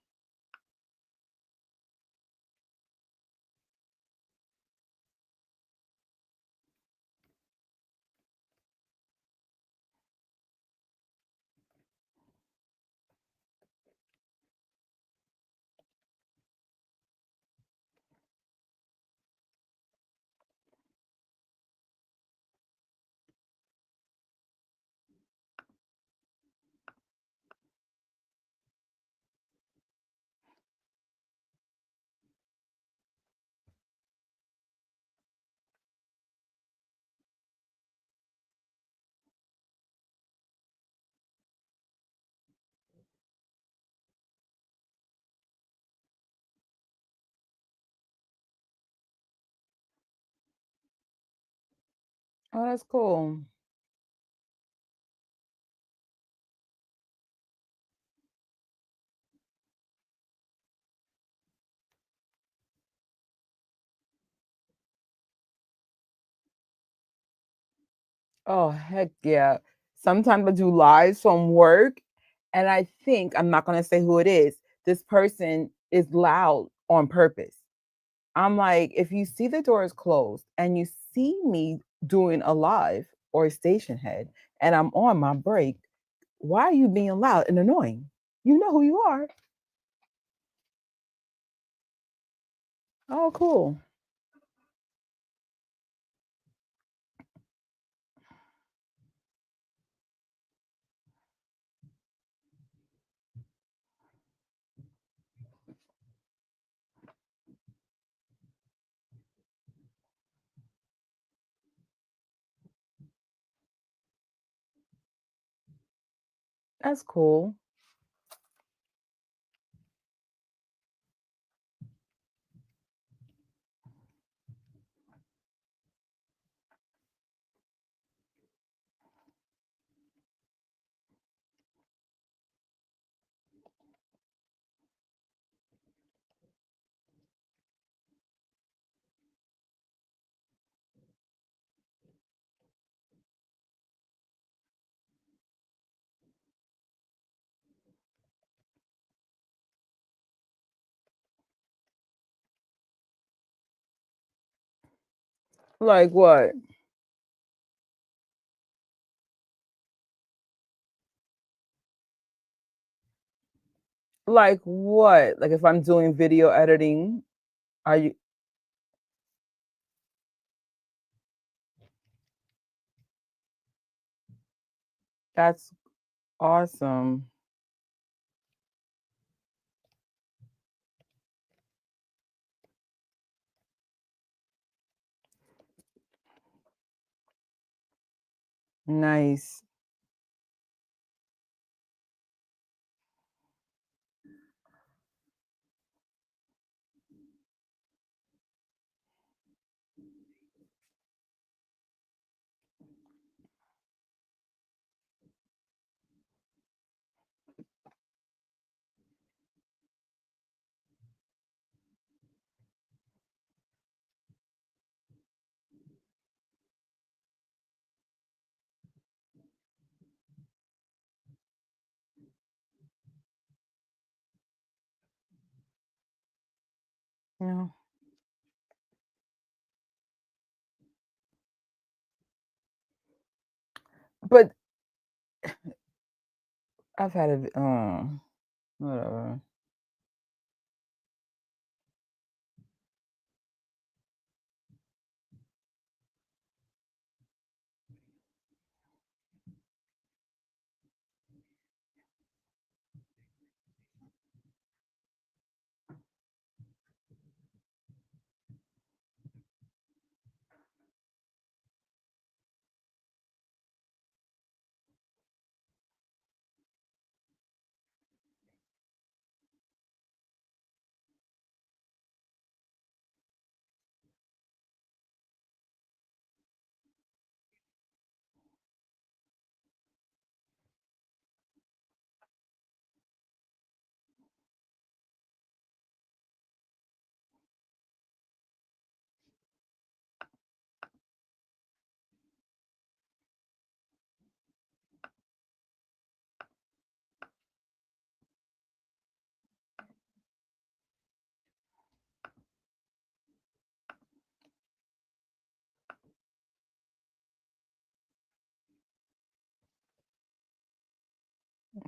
[SPEAKER 1] Oh, that's cool. Oh, heck yeah. Sometimes I do lives from work, and I think I'm not gonna say who it is. This person is loud on purpose. I'm like, if you see the door is closed and you see me doing a live or a station head and I'm on my break, why are you being loud and annoying? You know who you are. Oh, cool. That's cool. Like what? Like what? Like if I'm doing video editing, are you that's awesome. Nice. Yeah. But I've had a whatever.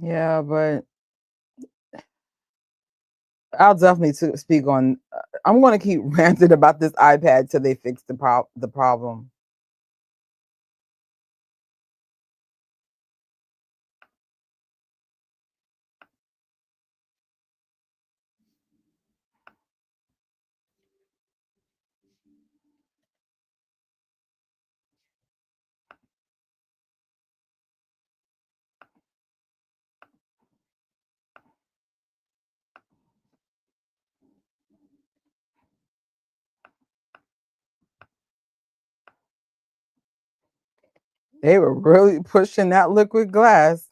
[SPEAKER 1] Yeah, but I'll definitely speak on. I'm going to keep ranting about this iPad till they fix the problem. They were really pushing that liquid glass.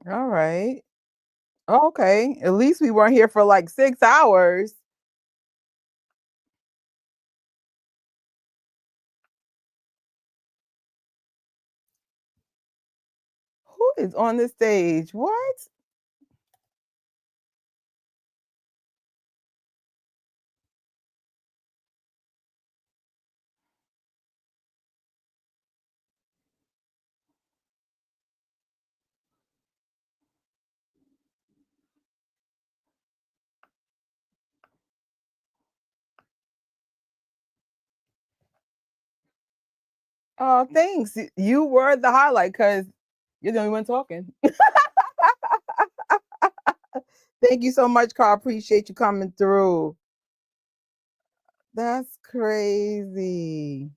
[SPEAKER 1] All right. Okay. At least we weren't here for like 6 hours. Who is on the stage? What? Oh, thanks. You were the highlight because you're the only one talking. Thank you so much, Carl. Appreciate you coming through. That's crazy.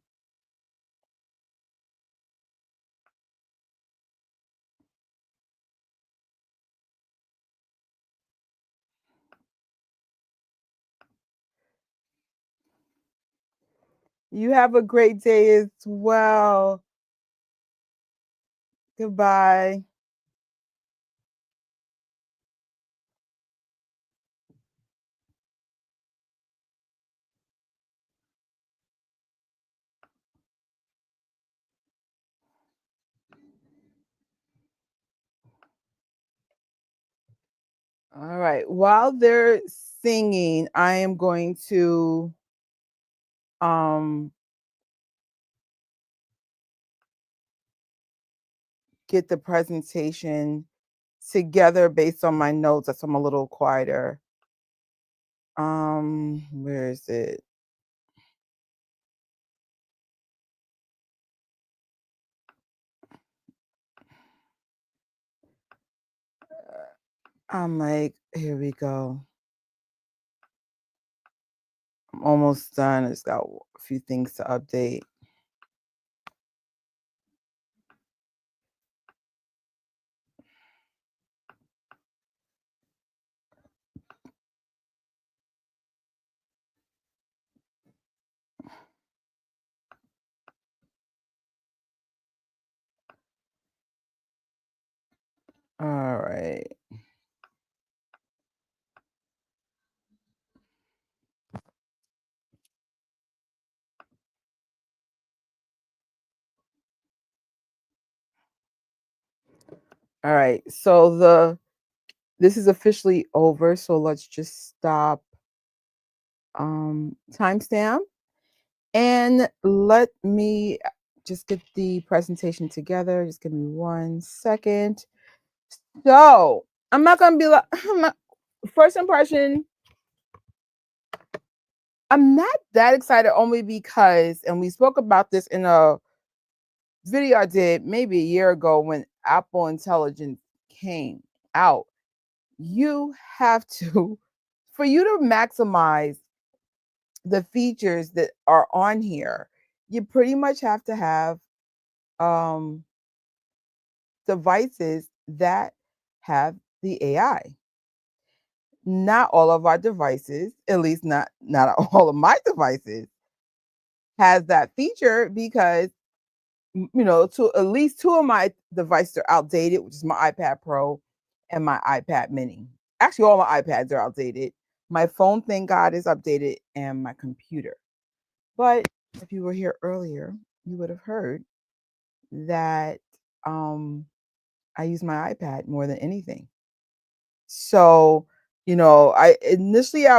[SPEAKER 1] You have a great day as well. Goodbye. All right. While they're singing, I am going to um get the presentation together based on my notes. That's why I'm a little quieter. Where is it? I'm like, here we go. I'm almost done. I just got a few things to update. All right. All right. So this is officially over. So let's just stop timestamp and let me just get the presentation together. Just give me 1 second. So I'm not gonna be like first impression. I'm not that excited only because, and we spoke about this in a video I did maybe a year ago when Apple Intelligence came out. You have to, for you to maximize the features that are on here, you pretty much have to have um, devices that have the AI. Not all of our devices, at least not all of my devices, has that feature because to at least two of my devices are outdated, which is my iPad Pro and my iPad Mini. Actually, all my iPads are outdated. My phone, thank God, is updated, and my computer. But if you were here earlier, you would have heard that um, I use my iPad more than anything. So, I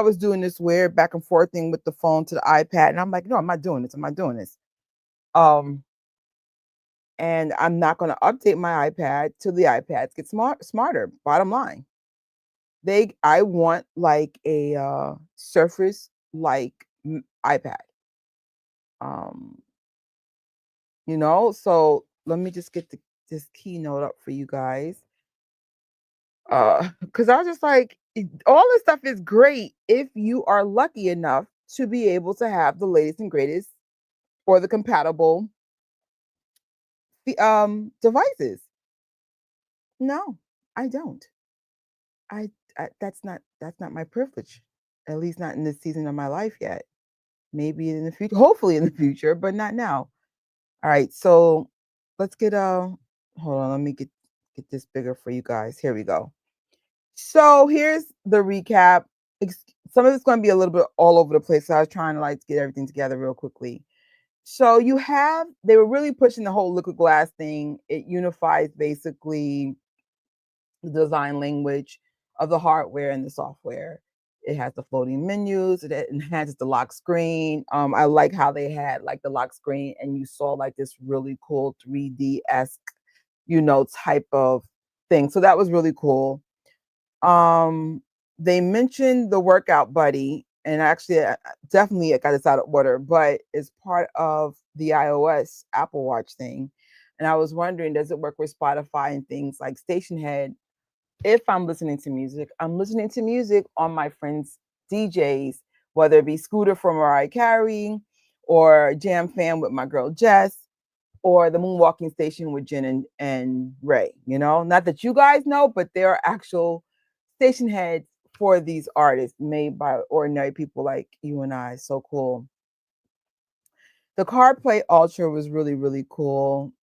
[SPEAKER 1] was doing this weird back and forth thing with the phone to the iPad, and I'm like, no, I'm not doing this. I'm not doing this. Um, and I'm not going to update my iPad till the iPads get smarter. Bottom line, I want like a Surface like iPad. Um, So let me just get this keynote up for you guys. Because I was just like, all this stuff is great if you are lucky enough to be able to have the latest and greatest or the compatible devices. No, I don't. That's not my privilege. At least not in this season of my life yet. Maybe in the future, hopefully in the future, but not now. All right, so let's get hold on, let me get this bigger for you guys. Here we go. So here's the recap. Some of it's going to be a little bit all over the place. So I was trying to like get everything together real quickly. So they were really pushing the whole liquid glass thing. It unifies basically the design language of the hardware and the software. It has the floating menus. It enhances the lock screen. I like how they had like the lock screen, and you saw like this really cool 3D esque, type of thing. So that was really cool. Um, they mentioned the workout buddy, and actually, definitely I got this out of order, but it's part of the iOS Apple Watch thing. And I was wondering, does it work with Spotify and things like Station Head? If I'm listening to music, I'm listening to music on my friends' DJs, whether it be Scooter from Mariah Carey or Jam Fam with my girl Jess or the Moonwalking Station with Jen and Ray. Not that you guys know, but there are actual station heads for these artists made by ordinary people like you and I. So cool. The CarPlay Ultra was really, really cool.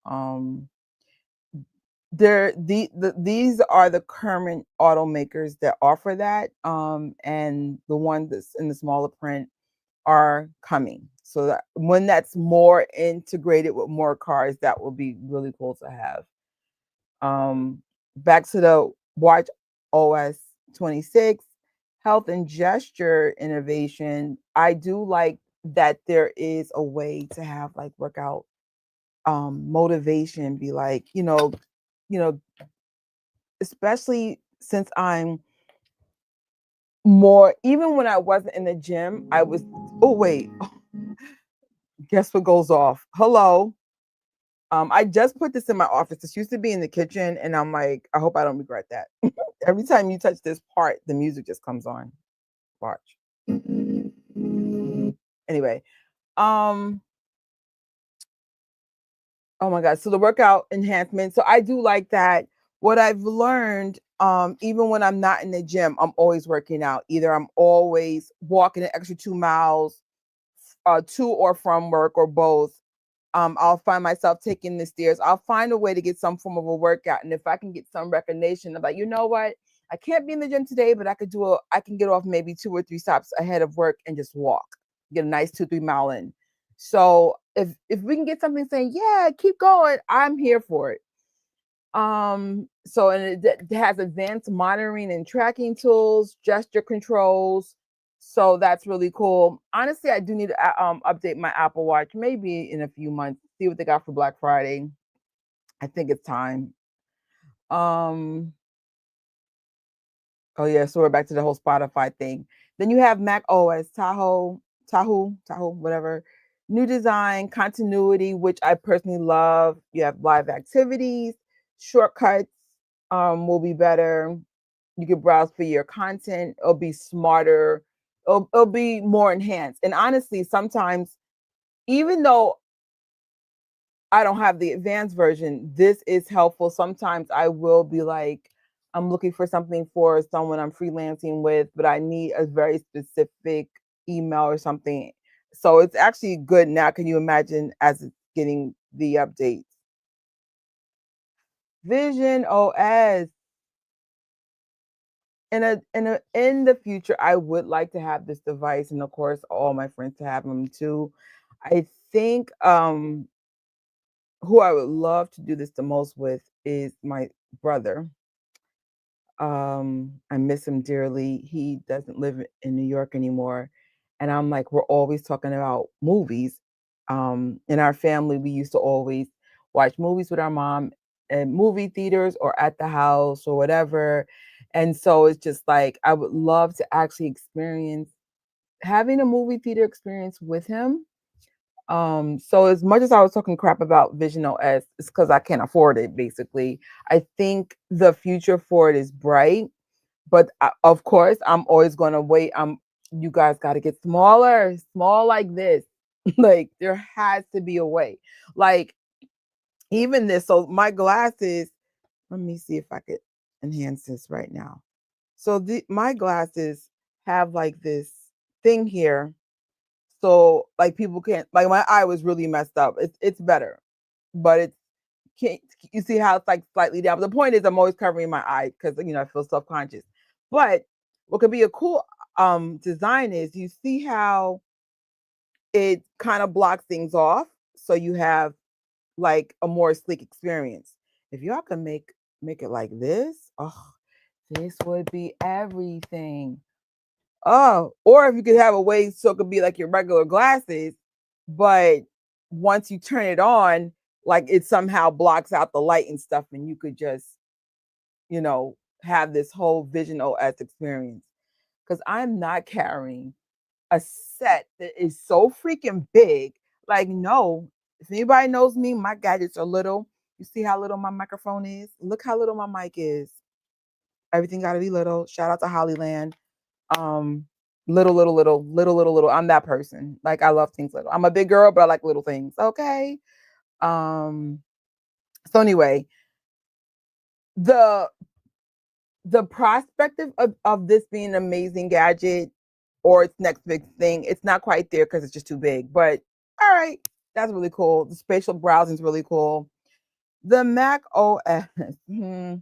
[SPEAKER 1] These are the current automakers that offer that, and the one that's in the smaller print are coming. So that when that's more integrated with more cars, that will be really cool to have. Back to the Watch OS 26 health and gesture innovation. I do like that there is a way to have like workout motivation be like, you know, especially since I'm more, even when I wasn't in the gym, I was, oh wait, guess what goes off? Hello. I just put this in my office. This used to be in the kitchen, and I'm like, I hope I don't regret that. Every time you touch this part, the music just comes on. Watch. Anyway, um, oh my god, so the workout enhancement. So I do like that. What I've learned, even when I'm not in the gym, I'm always working out. Either I'm always walking an extra 2 miles, to or from work, or both. I'll find myself taking the stairs. I'll find a way to get some form of a workout. And if I can get some recognition, I'm like, you know what? I can't be in the gym today, but I can get off maybe 2 or 3 stops ahead of work and just walk, get a nice 2, 3 mile in. So if we can get something saying, yeah, keep going, I'm here for it. So and it has advanced monitoring and tracking tools, gesture controls. So that's really cool. Honestly, I do need to update my Apple Watch maybe in a few months. See what they got for Black Friday. I think it's time. Um, oh yeah, so we're back to the whole Spotify thing. Then you have Mac OS, Tahoe, whatever. New design, continuity, which I personally love. You have live activities, shortcuts will be better. You can browse for your content. It'll be smarter. It'll be more enhanced. And honestly, sometimes, even though I don't have the advanced version, this is helpful. Sometimes I will be like, I'm looking for something for someone I'm freelancing with, but I need a very specific email or something. So it's actually good now. Can you imagine as it's getting the updates? Vision OS. In the future, I would like to have this device, and of course, all my friends to have them too. I think who I would love to do this the most with is my brother. I miss him dearly. He doesn't live in New York anymore. And I'm like, we're always talking about movies. In our family, we used to always watch movies with our mom at movie theaters or at the house or whatever. And so it's just like, I would love to actually experience having a movie theater experience with him. So as much as I was talking crap about Vision OS, it's because I can't afford it, basically. I think the future for it is bright, but of course, I'm always gonna wait. You guys gotta get smaller, small like this. Like there has to be a way. Like even this, so my glasses, let me see if I could enhance this right now. So my glasses have like this thing here. So like people can't, like my eye was really messed up. It's better, but it's can't, you see how it's like slightly down. But the point is I'm always covering my eye because I feel self-conscious. But what could be a cool design is you see how it kind of blocks things off. So you have like a more sleek experience. If y'all can make it like this, oh, this would be everything. Oh, or if you could have a way so it could be like your regular glasses, but once you turn it on, like it somehow blocks out the light and stuff, and you could just, you know, have this whole Vision OS experience. Because I'm not carrying a set that is so freaking big. Like, no, if anybody knows me, my gadgets are little. You see how little my microphone is? Look how little my mic is. Everything got to be little. Shout out to Hollyland. Um, little. I'm that person. Like I love things little. I'm a big girl, but I like little things. Okay. Um, so anyway, the the prospect of this being an amazing gadget or its next big thing, it's not quite there because it's just too big. But all right, that's really cool. The spatial browsing is really cool. The Mac OS, because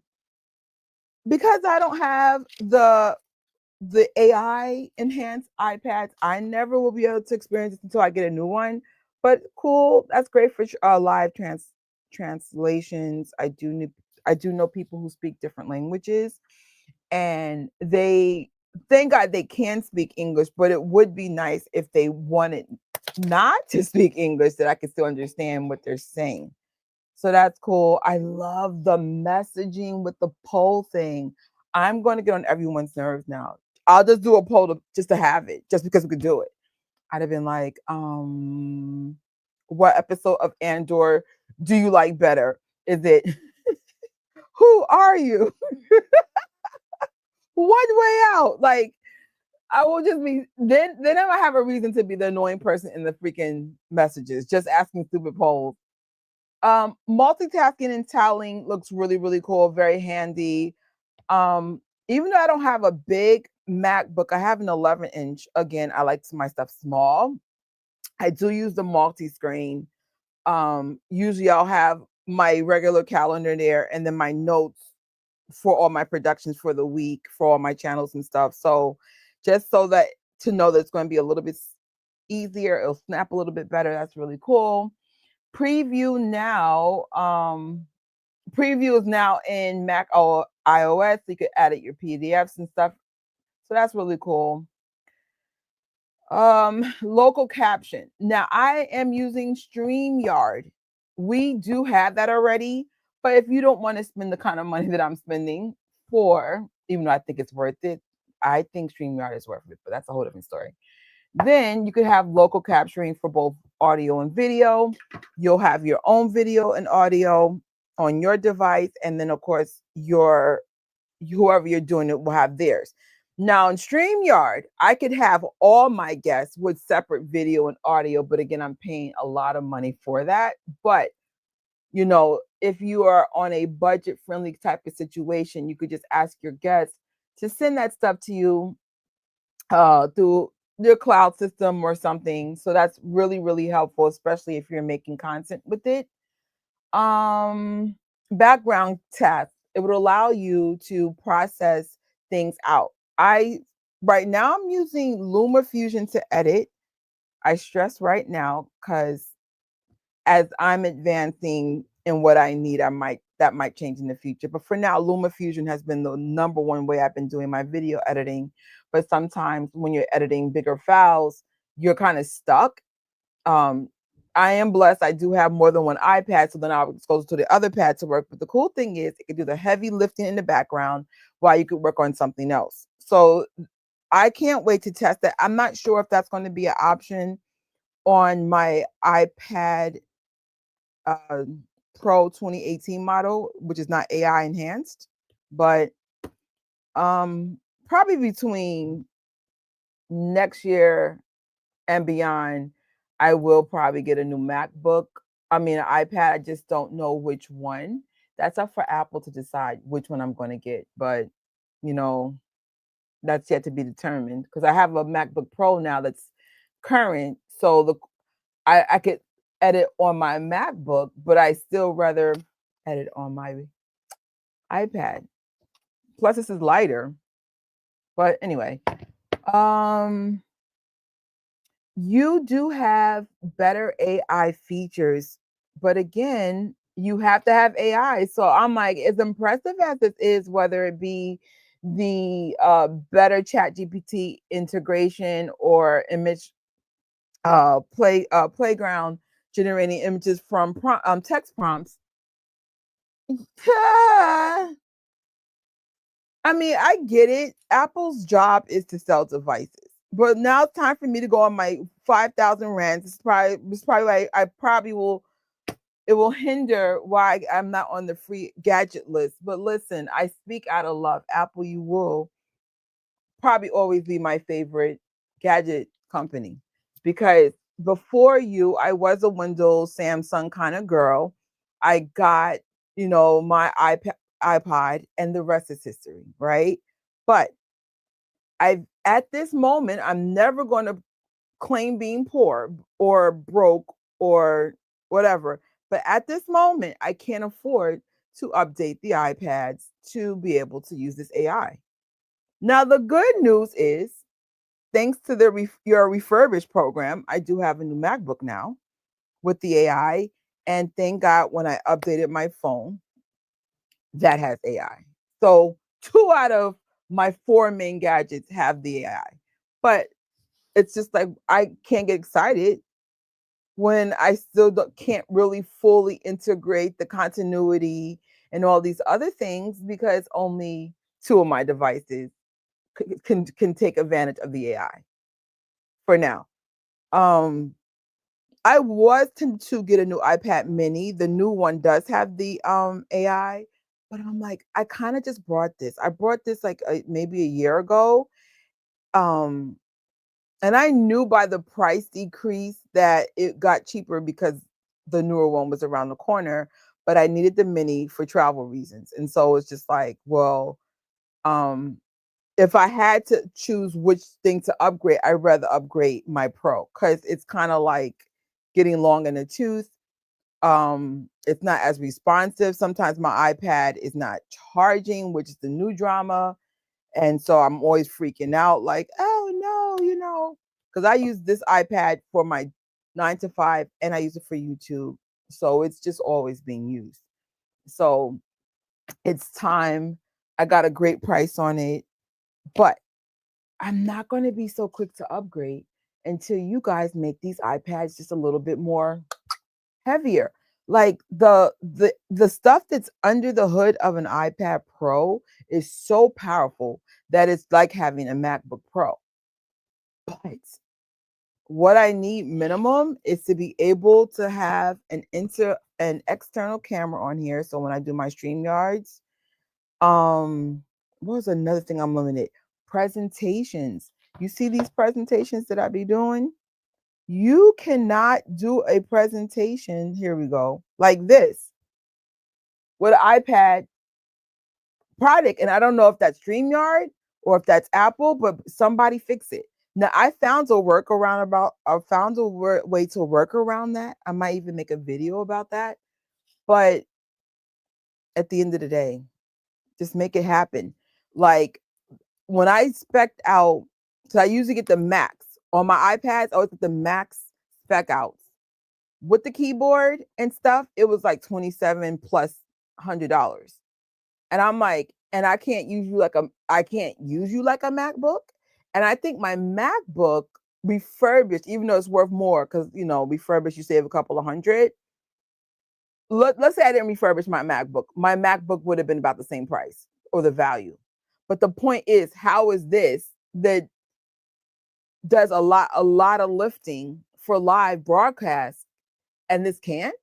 [SPEAKER 1] I don't have the AI enhanced iPads, I never will be able to experience it until I get a new one. But cool, that's great for live translations. I do know people who speak different languages, and they thank God they can speak English. But it would be nice if they wanted not to speak English, that I could still understand what they're saying. So that's cool. I love the messaging with the poll thing. I'm going to get on everyone's nerves now. I'll just do a poll just to have it, just because we could do it. I'd have been like, what episode of Andor do you like better? Is it who are you? one way out. Like I will just be then I have a reason to be the annoying person in the freaking messages, just asking stupid polls. Multitasking and toweling looks really, really cool, very handy. Even though I don't have a big MacBook, I have an 11-inch. Again, I like my stuff small. I do use the multi-screen. Usually I'll have my regular calendar there and then my notes for all my productions for the week, for all my channels and stuff. So just so that to know that it's going to be a little bit easier, it'll snap a little bit better. That's really cool. Preview now. Preview is now in Mac or iOS. So you could edit your PDFs and stuff. So that's really cool. Local caption. Now I am using StreamYard. We do have that already, but if you don't want to spend the kind of money that I'm spending for, even though I think it's worth it, I think StreamYard is worth it, but that's a whole different story. Then you could have local capturing for both audio and video. You'll have your own video and audio on your device, and then of course your whoever you're doing it will have theirs. Now in StreamYard, I could have all my guests with separate video and audio, but again, I'm paying a lot of money for that. But you know, if you are on a budget-friendly type of situation, you could just ask your guests to send that stuff to you through your cloud system or something. So that's really, really helpful, especially if you're making content with it. Um, Background tasks. It would allow you to process things out. I right now I'm using LumaFusion to edit. I stress right now because as I'm advancing in what I need, that might change in the future. But for now, LumaFusion has been the number one way I've been doing my video editing. But sometimes when you're editing bigger files, you're kind of stuck. Um, I am blessed. I do have more than one iPad, so then I'll go to the other pad to work. But the cool thing is it can do the heavy lifting in the background while you could work on something else. So I can't wait to test that. I'm not sure if that's going to be an option on my iPad uh, Pro 2018 model, which is not AI enhanced, but probably between next year and beyond, I will probably get a new MacBook. I mean, an iPad. I just don't know which one. That's up for Apple to decide which one I'm going to get. But you know, that's yet to be determined because I have a MacBook Pro now that's current, so I could edit on my MacBook, but I still rather edit on my iPad. Plus, this is lighter. But anyway, um, you do have better AI features, but again, you have to have AI. So I'm like, as impressive as it is, whether it be the better chat GPT integration or image playground generating images from text prompts. I mean, I get it. Apple's job is to sell devices, but now it's time for me to go on my 5,000 rants. It's probably like I probably will. It will hinder why I'm not on the free gadget list. But listen, I speak out of love. Apple, you will probably always be my favorite gadget company because before you, I was a Windows, Samsung kind of girl. I got, my iPod, and the rest is history, right? But at this moment, I'm never going to claim being poor or broke or whatever. But at this moment, I can't afford to update the iPads to be able to use this AI. Now, the good news is, thanks to your refurbished program, I do have a new MacBook now with the AI. And thank God when I updated my phone, that has AI. So 2 out of my 4 main gadgets have the AI. But it's just like I can't get excited when I still can't really fully integrate the continuity and all these other things because only 2 of my devices can take advantage of the AI for now. Um, I was to get a new iPad mini. The new one does have the AI, But I'm like, I kind of just brought this. I brought this like maybe a year ago. Um, and I knew by the price decrease that it got cheaper because the newer one was around the corner, but I needed the mini for travel reasons. And so it's just like, well, um, if I had to choose which thing to upgrade, I'd rather upgrade my Pro because it's kind of like getting long in the tooth. It's not as responsive. Sometimes my iPad is not charging, which is the new drama. And so I'm always freaking out, like, oh no, because I use this iPad for my 9 to 5 and I use it for YouTube. So it's just always being used. So it's time. I got a great price on it, but I'm not going to be so quick to upgrade until you guys make these iPads just a little bit more heavier. Like the stuff that's under the hood of an iPad Pro is so powerful that it's like having a MacBook Pro. But what I need minimum is to be able to have an external camera on here. So when I do my StreamYards, what was another thing I'm limited? Presentations. You see these presentations that I be doing? You cannot do a presentation, here we go, like this with an iPad product. And I don't know if that's StreamYard or if that's Apple, but somebody fix it. Now I found a workaround I found a way to work around that. I might even make a video about that. But at the end of the day, just make it happen. Like when I spec out, so I usually get the max on my iPads, I always get the max spec outs. With the keyboard and stuff, it was like 27 plus $100. And I'm like, and I can't use you like a MacBook. And I think my MacBook refurbished, even though it's worth more, because refurbished, you save a couple of hundred. Let's say I didn't refurbish my MacBook. My MacBook would have been about the same price or the value. But the point is, how is this that does a lot of lifting for live broadcast and this can't?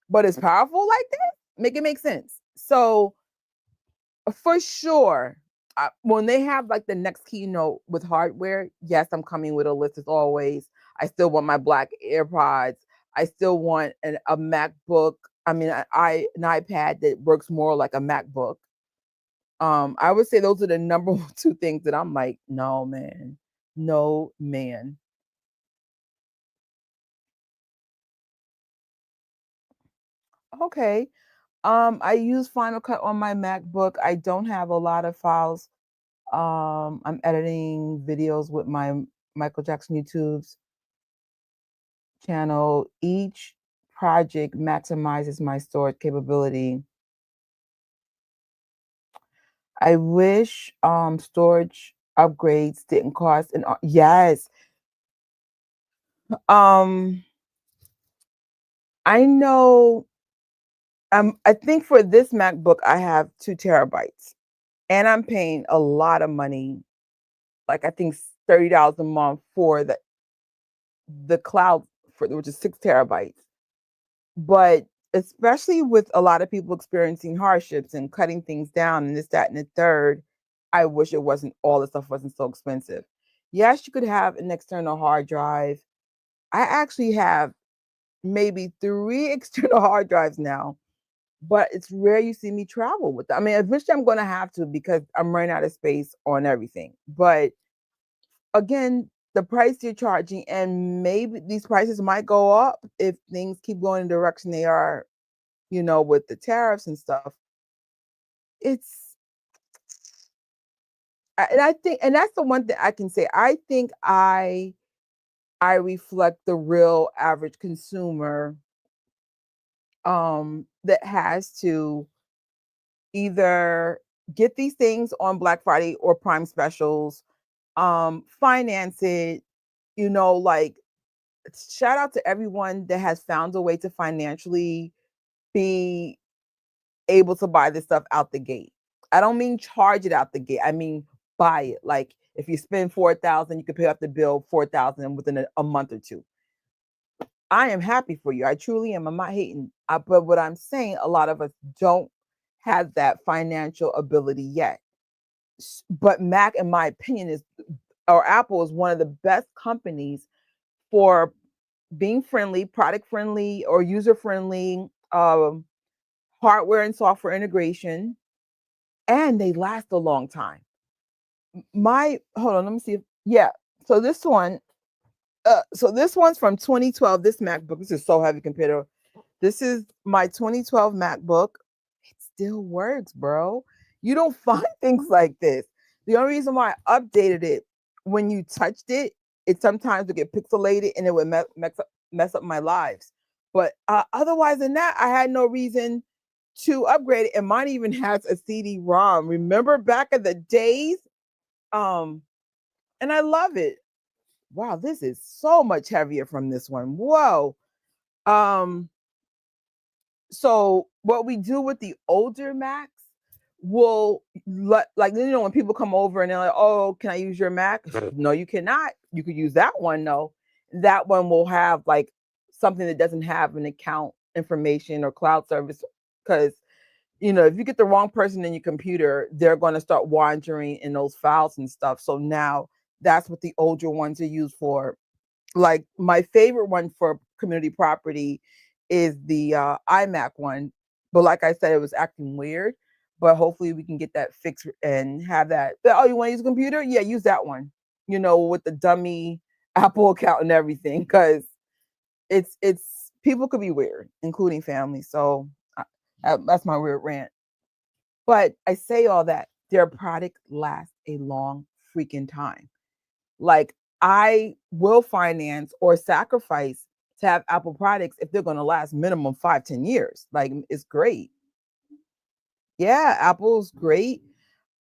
[SPEAKER 1] But it's powerful like that? Make it make sense. So for sure, when they have like the next keynote with hardware, yes, I'm coming with a list as always. I still want my black AirPods. I still want a MacBook. I mean, an iPad that works more like a MacBook. I would say those are the number two things that I'm like, no, man, no, man. Okay. I use Final Cut on my MacBook. I don't have a lot of files. I'm editing videos with my Michael Jackson YouTube's channel. Each project maximizes my storage capability. I wish storage upgrades didn't cost and yes. Um I know I think for this MacBook I have 2 terabytes and I'm paying a lot of money, like I think $30 a month for the cloud for which is 6 terabytes. But especially with a lot of people experiencing hardships and cutting things down and this, that, and the third, I wish it wasn't all the stuff wasn't so expensive. Yes, you could have an external hard drive. I actually have maybe 3 external hard drives now, but it's rare you see me travel with them. I mean, eventually I'm going to have to because I'm running out of space on everything. But again, the price you're charging, and maybe these prices might go up if things keep going in the direction they are, with the tariffs and stuff. It's, and I think, and that's the one thing I can say. I think I reflect the real average consumer, that has to either get these things on Black Friday or Prime specials, finance it, like shout out to everyone that has found a way to financially be able to buy this stuff out the gate. I don't mean charge it out the gate. I mean buy it. Like if you spend 4,000, you can pay off the bill 4,000 within a month or two. I am happy for you. I truly am. I'm not hating. But what I'm saying, a lot of us don't has that financial ability yet. But Mac, in my opinion, is or Apple is one of the best companies for being friendly, product friendly, or user friendly, hardware and software integration, and they last a long time. My hold on, let me see. Yeah, so this one's from 2012. This MacBook, this is so heavy compared to this is my 2012 MacBook. It still works, bro. You don't find things like this. The only reason why I updated it, when you touched it, it sometimes would get pixelated and it would mess up my lives. But otherwise than that, I had no reason to upgrade it. And mine even has a CD-ROM. Remember back in the days? Um, and I love it. Wow, this is so much heavier from this one. Whoa. Um, so what we do with the older Macs will let, like, when people come over and they're like, oh, can I use your Mac? No, you cannot. You could use that one. No, that one will have like something that doesn't have an account information or cloud service, because if you get the wrong person in your computer, they're going to start wandering in those files and stuff. So now that's what the older ones are used for. Like my favorite one for community property is the iMac one. But like I said, it was acting weird. But hopefully we can get that fixed and have that. Oh, you want to use a computer? Yeah, use that one. With the dummy Apple account and everything, because it's people could be weird, including family. So that's my weird rant. But I say all that, their product lasts a long freaking time. Like, I will finance or sacrifice to have Apple products if they're going to last minimum 5-10 years. Like, it's great. Yeah, Apple's great.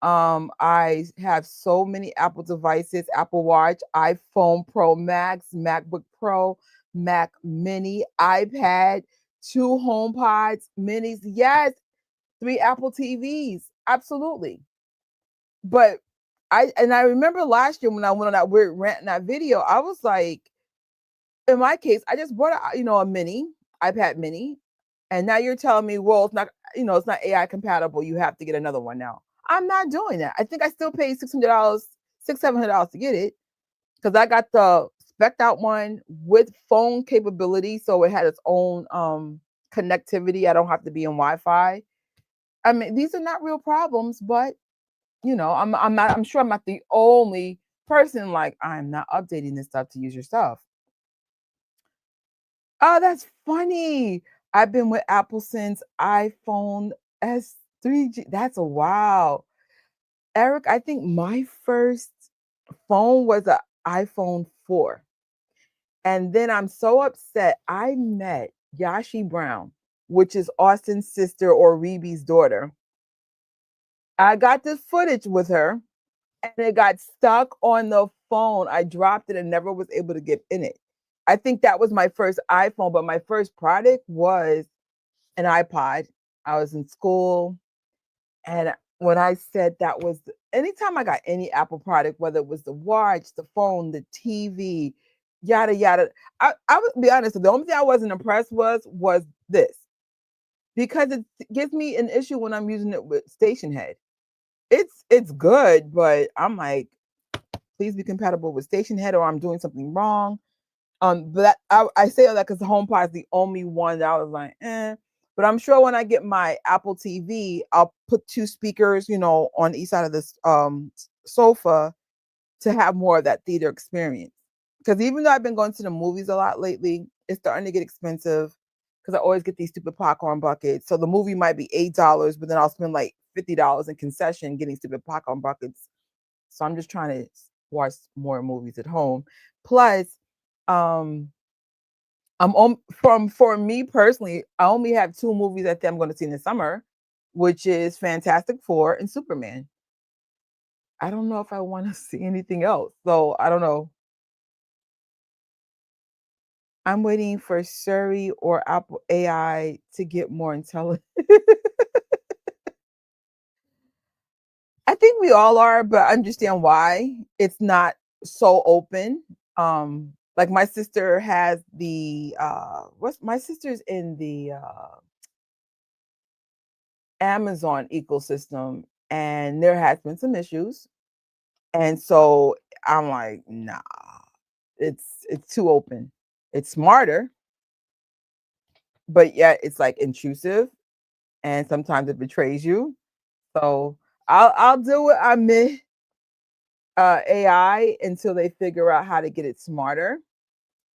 [SPEAKER 1] I have so many Apple devices: Apple Watch, iPhone Pro Max, MacBook Pro, Mac Mini, iPad, 2 HomePods, minis. Yes, 3 Apple TVs. Absolutely. But I remember last year when I went on that weird rant in that video, I was like, in my case, I just bought a mini, iPad mini, and now you're telling me, well, it's not AI compatible. You have to get another one now. I'm not doing that. I think I still paid $600, $700 to get it, because I got the spec'd out one with phone capability, so it had its own connectivity. I don't have to be in Wi-Fi. I mean, these are not real problems, but I'm sure I'm not the only person like, I'm not updating this stuff to use your stuff. Oh, that's funny. I've been with Apple since iPhone S3G. That's a wow. Eric, I think my first phone was an iPhone 4. And then I'm so upset. I met Yashi Brown, which is Austin's sister or Reeby's daughter. I got this footage with her, and it got stuck on the phone. I dropped it and never was able to get in it. I think that was my first iPhone, but my first product was an iPod. I was in school, and when I said that was anytime I got any Apple product, whether it was the watch, the phone, the TV, yada yada. I would be honest, the only thing I wasn't impressed was this, because it gives me an issue when I'm using it with Station Head. It's good, but I'm like, please be compatible with Station Head, or I'm doing something wrong. But I say all that because the HomePod is the only one that I was like, eh. But I'm sure when I get my Apple TV, I'll put 2 speakers, on each side of this sofa to have more of that theater experience. Because even though I've been going to the movies a lot lately, it's starting to get expensive, because I always get these stupid popcorn buckets. So the movie might be $8, but then I'll spend like $50 in concession getting stupid popcorn buckets. So I'm just trying to watch more movies at home. Plus, um, for me personally, I only have 2 movies I think I'm going to see in the summer, which is Fantastic Four and Superman. I don't know if I want to see anything else, so I don't know. I'm waiting for Siri or Apple AI to get more intelligent. I think we all are, but I understand why it's not so open. Like my sister has the what's my sister's in the Amazon ecosystem, and there has been some issues. And so I'm like, nah, it's too open. It's smarter, but yet it's like intrusive, and sometimes it betrays you. So I'll deal with AI until they figure out how to get it smarter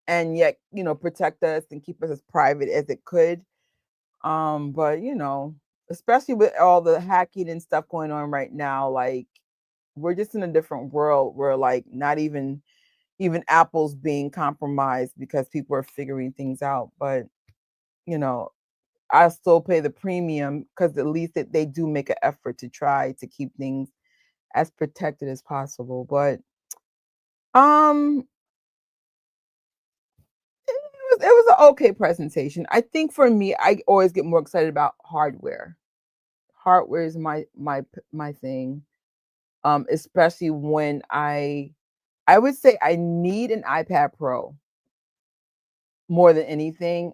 [SPEAKER 1] and yet, protect us and keep us as private as it could. But especially with all the hacking and stuff going on right now, like we're just in a different world where like not even Apple's being compromised because people are figuring things out. But you know, I still pay the premium because at least they do make an effort to try to keep things as protected as possible. But um it was an okay presentation. I think for me, I always get more excited about hardware. Hardware is my thing. Especially when I would say I need an iPad Pro more than anything.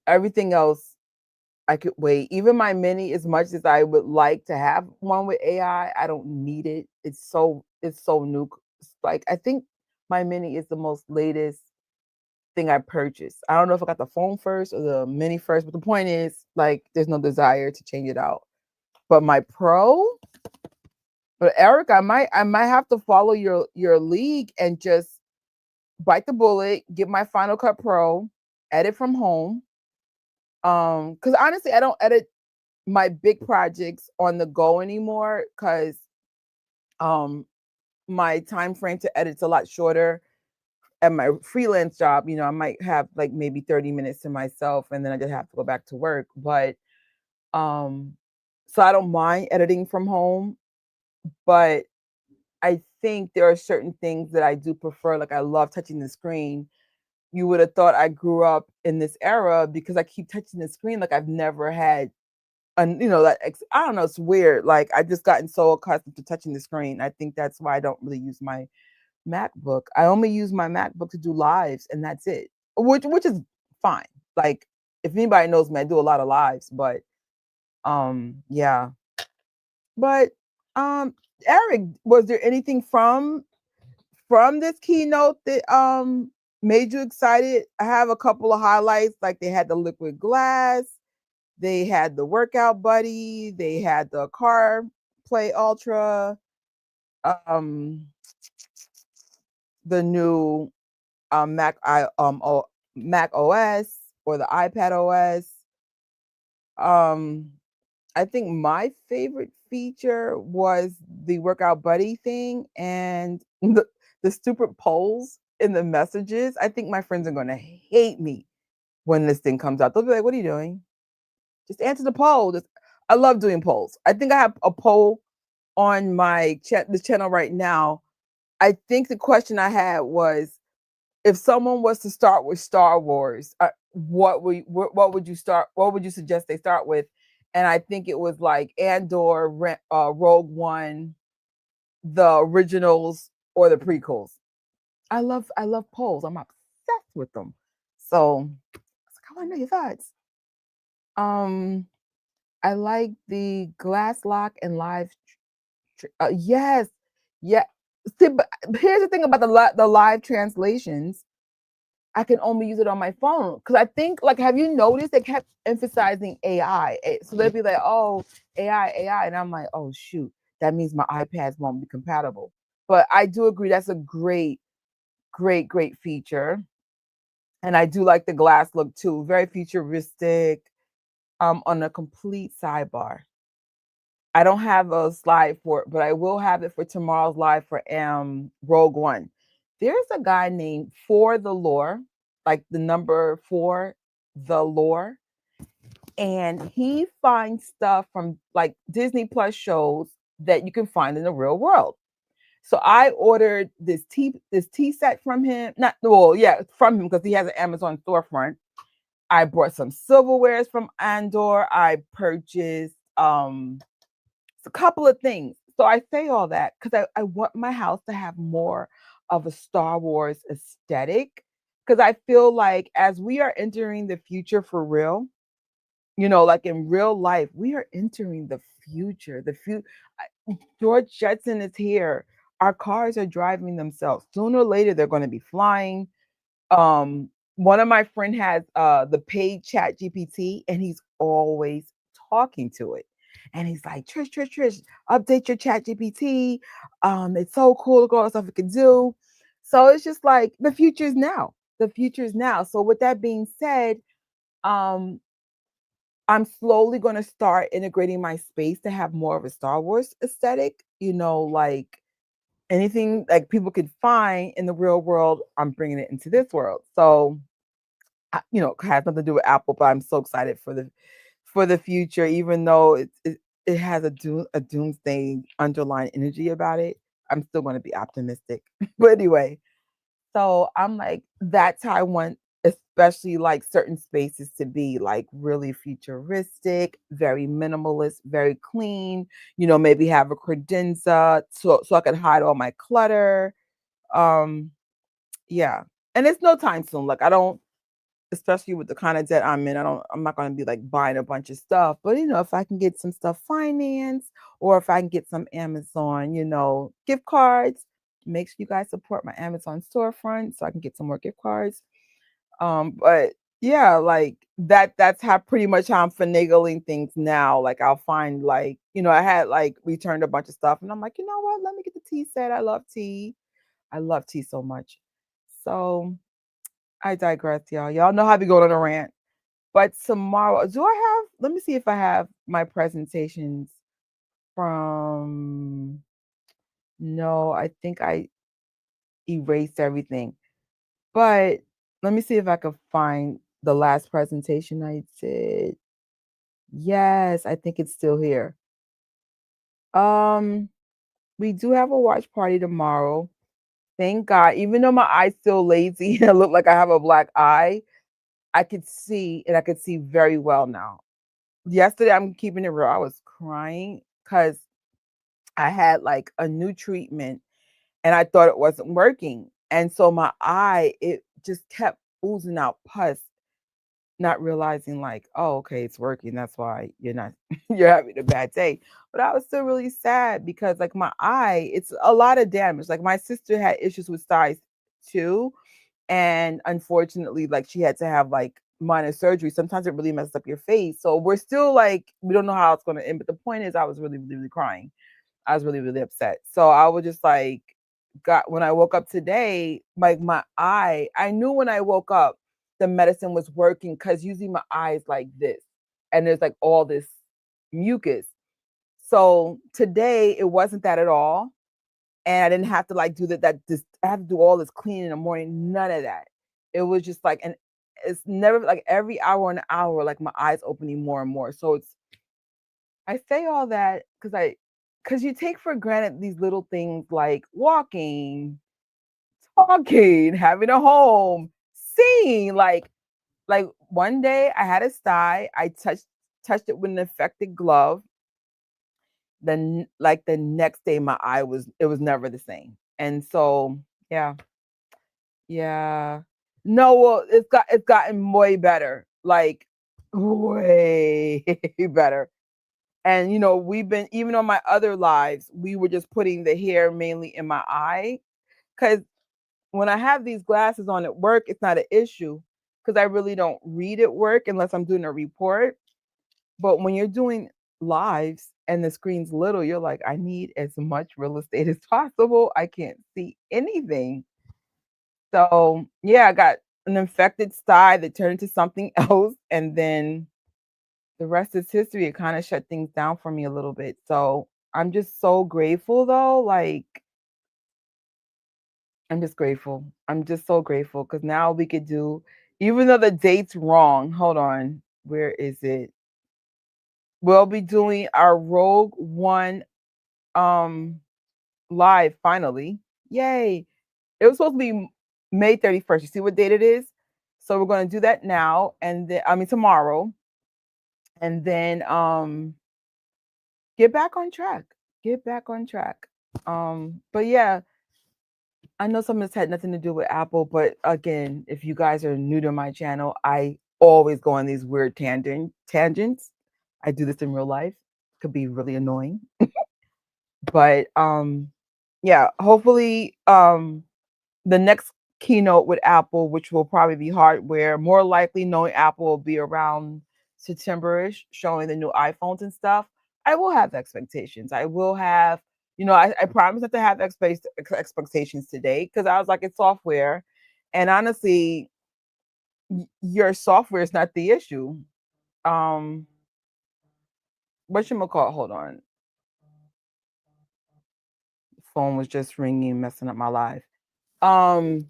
[SPEAKER 1] Everything else I could wait. Even my mini, as much as I would like to have one with AI, I don't need it. It's so new. It's like I think my mini is the most latest thing I purchased. I don't know if I got the phone first or the mini first, but the point is, like, there's no desire to change it out. But my Pro, but Eric, I might have to follow your league and just bite the bullet, get my Final Cut Pro, edit from home. Because honestly, I don't edit my big projects on the go anymore because um my time frame to edit's a lot shorter. At my freelance job, I might have like maybe 30 minutes to myself and then I just have to go back to work. But um so I don't mind editing from home, but I think there are certain things that I do prefer. Like I love touching the screen. You would have thought I grew up in this era because I keep touching the screen like I've never had. And I don't know, it's weird. Like I just gotten so accustomed to touching the screen. I think that's why I don't really use my MacBook. I only use my MacBook to do lives, and that's it. Which is fine. Like if anybody knows me, I do a lot of lives, but yeah. But Eric, was there anything from this keynote that made you excited? I have a couple of highlights. Like they had the liquid glass, they had the workout buddy, they had the CarPlay Ultra, um, the new Mac OS or the iPad OS. Um, I think my favorite feature was the workout buddy thing and the stupid polls in the messages. I think my friends are going to hate me when this thing comes out. They'll be like, "What are you doing? Just answer the poll." I love doing polls. I think I have a poll on my this channel right now. I think the question I had was, if someone was to start with Star Wars, what would you start? What would you suggest they start with? And I think it was like Andor, Rogue One, the originals, or the prequels. I love polls. I'm obsessed with them. So I was like, I want to know your thoughts. Um, I like the glass lock and live. Yes, yeah. See, but here's the thing about the live translations. I can only use it on my phone because I think, like, have you noticed they kept emphasizing AI? So they'd be like, "Oh, AI, AI," and I'm like, "Oh shoot, that means my iPads won't be compatible." But I do agree that's a great, great, great feature, and I do like the glass look too. Very futuristic. On a complete sidebar, I don't have a slide for it, but I will have it for tomorrow's live for Rogue One. There's a guy named For the Lore, like the number four, the lore, and he finds stuff from like Disney Plus shows that you can find in the real world. So I ordered this tea set from him. Not well, yeah, from him because he has an Amazon storefront. I bought some silverwares from Andor. I purchased a couple of things. So I say all that because I want my house to have more of a Star Wars aesthetic. Because I feel like as we are entering the future for real, like in real life, we are entering the future. George Jetson is here. Our cars are driving themselves. Sooner or later, they're going to be flying. One of my friend has the paid chat GPT, and he's always talking to it. And he's like, Trish, update your chat GPT. It's so cool. Look at all the stuff it can do. So it's just like the future is now. The future is now. So with that being said, um, I'm slowly going to start integrating my space to have more of a Star Wars aesthetic. Like anything like people could find in the real world, I'm bringing it into this world. So has nothing to do with Apple, but I'm so excited for the future, even though it has a doomsday underlying energy about it. I'm still going to be optimistic. But anyway, so I'm like, that's how I want, especially like certain spaces to be like really futuristic, very minimalist, very clean. Maybe have a credenza so I can hide all my clutter. Um, yeah, and it's no time soon. Like I don't, especially with the kind of debt I'm in, I'm not gonna be like buying a bunch of stuff. But if I can get some stuff financed or if I can get some Amazon, gift cards, make sure you guys support my Amazon storefront so I can get some more gift cards. But yeah, like that's how pretty much how I'm finagling things now. Like I'll find like, I had like returned a bunch of stuff and I'm like, you know what, let me get the tea set. I love tea. I love tea so much. So I digress, y'all. Y'all know how we go on a rant. But tomorrow, do I have? Let me see if I have my presentations from. No, I think I erased everything. But let me see if I can find the last presentation I did. Yes, I think it's still here. Um, we do have a watch party tomorrow. Thank God. Even though my eye's still lazy and I look like I have a black eye, I could see and I could see very well now. Yesterday, I'm keeping it real. I was crying because I had like a new treatment and I thought it wasn't working. And so my eye, it just kept oozing out pus, not realizing like, oh, okay, it's working. That's why you're not you're having a bad day. But I was still really sad because like my eye, it's a lot of damage. Like my sister had issues with size too. And unfortunately, like she had to have like minor surgery. Sometimes it really messes up your face. So we're still like, we don't know how it's gonna end. But the point is I was really, really, really crying. I was really, really upset. So I was just like, got when I woke up today, like my eye, I knew when I woke up the medicine was working because usually my eye is like this. And there's like all this mucus. So today it wasn't that at all. And I didn't have to like do I have to do all this cleaning in the morning, none of that. It was just like and it's never like every hour and hour, like my eyes opening more and more. So I say all that because you take for granted these little things like walking, talking, having a home, seeing. Like one day I had a sty, I touched it with an infected glove. Then like the next day my eye was it was never the same. And so yeah, yeah. No, well, it's gotten way better. Like way better. And we've been even on my other lives, we were just putting the hair mainly in my eye. Cause when I have these glasses on at work, it's not an issue because I really don't read at work unless I'm doing a report. But when you're doing lives and the screen's little, you're like, I need as much real estate as possible. I can't see anything. So yeah, I got an infected sty that turned into something else. And then the rest is history. It kind of shut things down for me a little bit. So I'm just so grateful though. Like I'm just grateful. I'm just so grateful because now we could do, even though the date's wrong. Hold on. Where is it? We'll be doing our Rogue One live finally. Yay. It was supposed to be May 31st. You see what date it is? So we're going to do that now and then I mean tomorrow. And then get back on track. Get back on track. But yeah, I know some of this had nothing to do with Apple, but again, if you guys are new to my channel, I always go on these weird tangents. I do this in real life. Could be really annoying. But yeah, hopefully the next keynote with Apple, which will probably be hardware, more likely knowing Apple will be around September-ish, showing the new iPhones and stuff. I will have expectations. I will have, I promise not to have expectations today because I was like, it's software. And honestly, your software is not the issue. Whatchamacallit, hold on. Phone was just ringing, messing up my life. Um,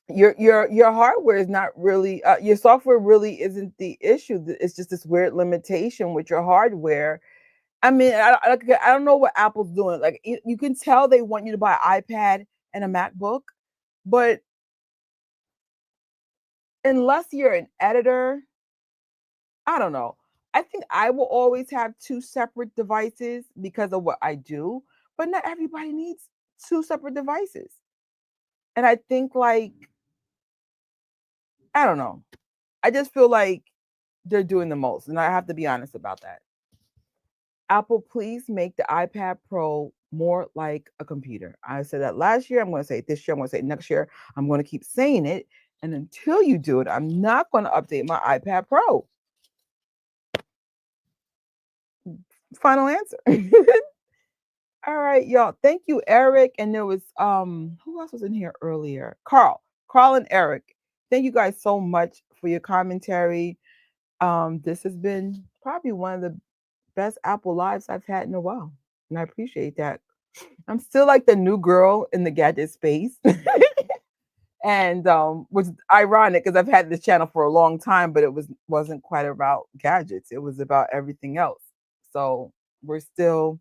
[SPEAKER 1] your hardware is not really your software really isn't the issue. It's just this weird limitation with your hardware. I mean, I don't know what Apple's doing. Like you can tell they want you to buy an iPad and a MacBook, but unless you're an editor, I don't know. I think I will always have two separate devices because of what I do, but not everybody needs two separate devices. And I think like I don't know. I just feel like they're doing the most, and I have to be honest about that. Apple, please make the iPad Pro more like a computer. I said that last year. I'm going to say it this year. I'm going to say it next year. I'm going to keep saying it. And until you do it, I'm not going to update my iPad Pro. Final answer. All right, y'all. Thank you, Eric. And there was who else was in here earlier? Carl and Eric. Thank you guys so much for your commentary. This has been probably one of the best Apple Lives I've had in a while. And I appreciate that. I'm still like the new girl in the gadget space. And which is ironic because I've had this channel for a long time, but wasn't quite about gadgets. It was about everything else. So we're still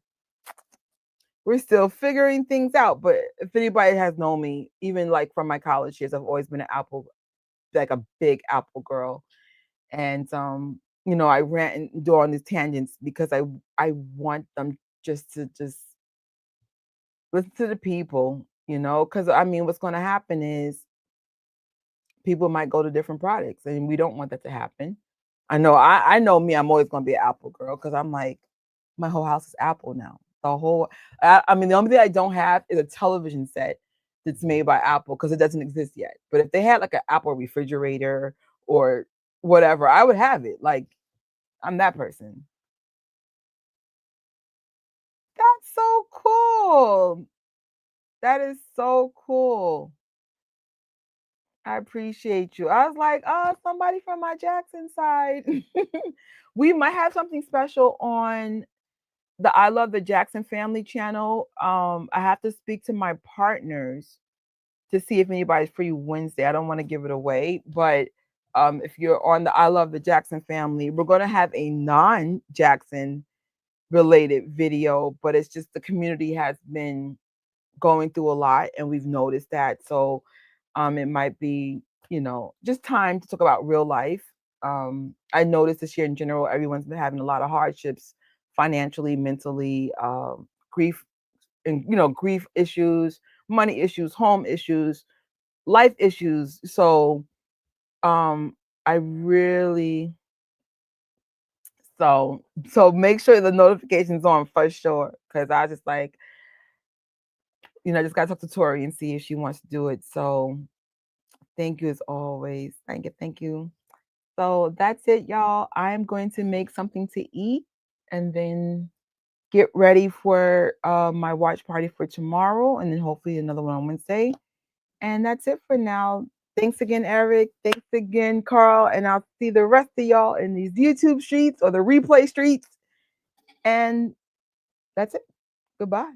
[SPEAKER 1] figuring things out. But if anybody has known me, even like from my college years, I've always been an Apple, like a big Apple girl. And I rant and do on these tangents because I want them just listen to the people, because I mean, what's going to happen is people might go to different products, and we don't want that to happen. I know me. I'm always going to be an Apple girl because I'm like, my whole house is Apple now. I mean, the only thing I don't have is a television set that's made by Apple because it doesn't exist yet. But if they had like an Apple refrigerator or whatever, I would have it. Like, I'm that person. That's so cool. That is so cool. I appreciate you. I was like, oh, somebody from my Jackson side. We might have something special on the I Love the Jackson Family channel. I have to speak to my partners to see if anybody's free Wednesday. I don't want to give it away, but if you're on the I Love the Jackson Family, we're going to have a non-Jackson related video, but it's just the community has been going through a lot and we've noticed that. So it might be, just time to talk about real life. I noticed this year in general, everyone's been having a lot of hardships financially, mentally, grief and grief issues, money issues, home issues, life issues. So I really so make sure the notifications on for sure. Cause I just like, I just gotta talk to Tori and see if she wants to do it. So thank you as always. Thank you. Thank you. So that's it, y'all. I'm going to make something to eat and then get ready for my watch party for tomorrow and then hopefully another one on Wednesday. And that's it for now. Thanks again, Eric. Thanks again, Carl. And I'll see the rest of y'all in these YouTube streets or the replay streets. And that's it. Goodbye.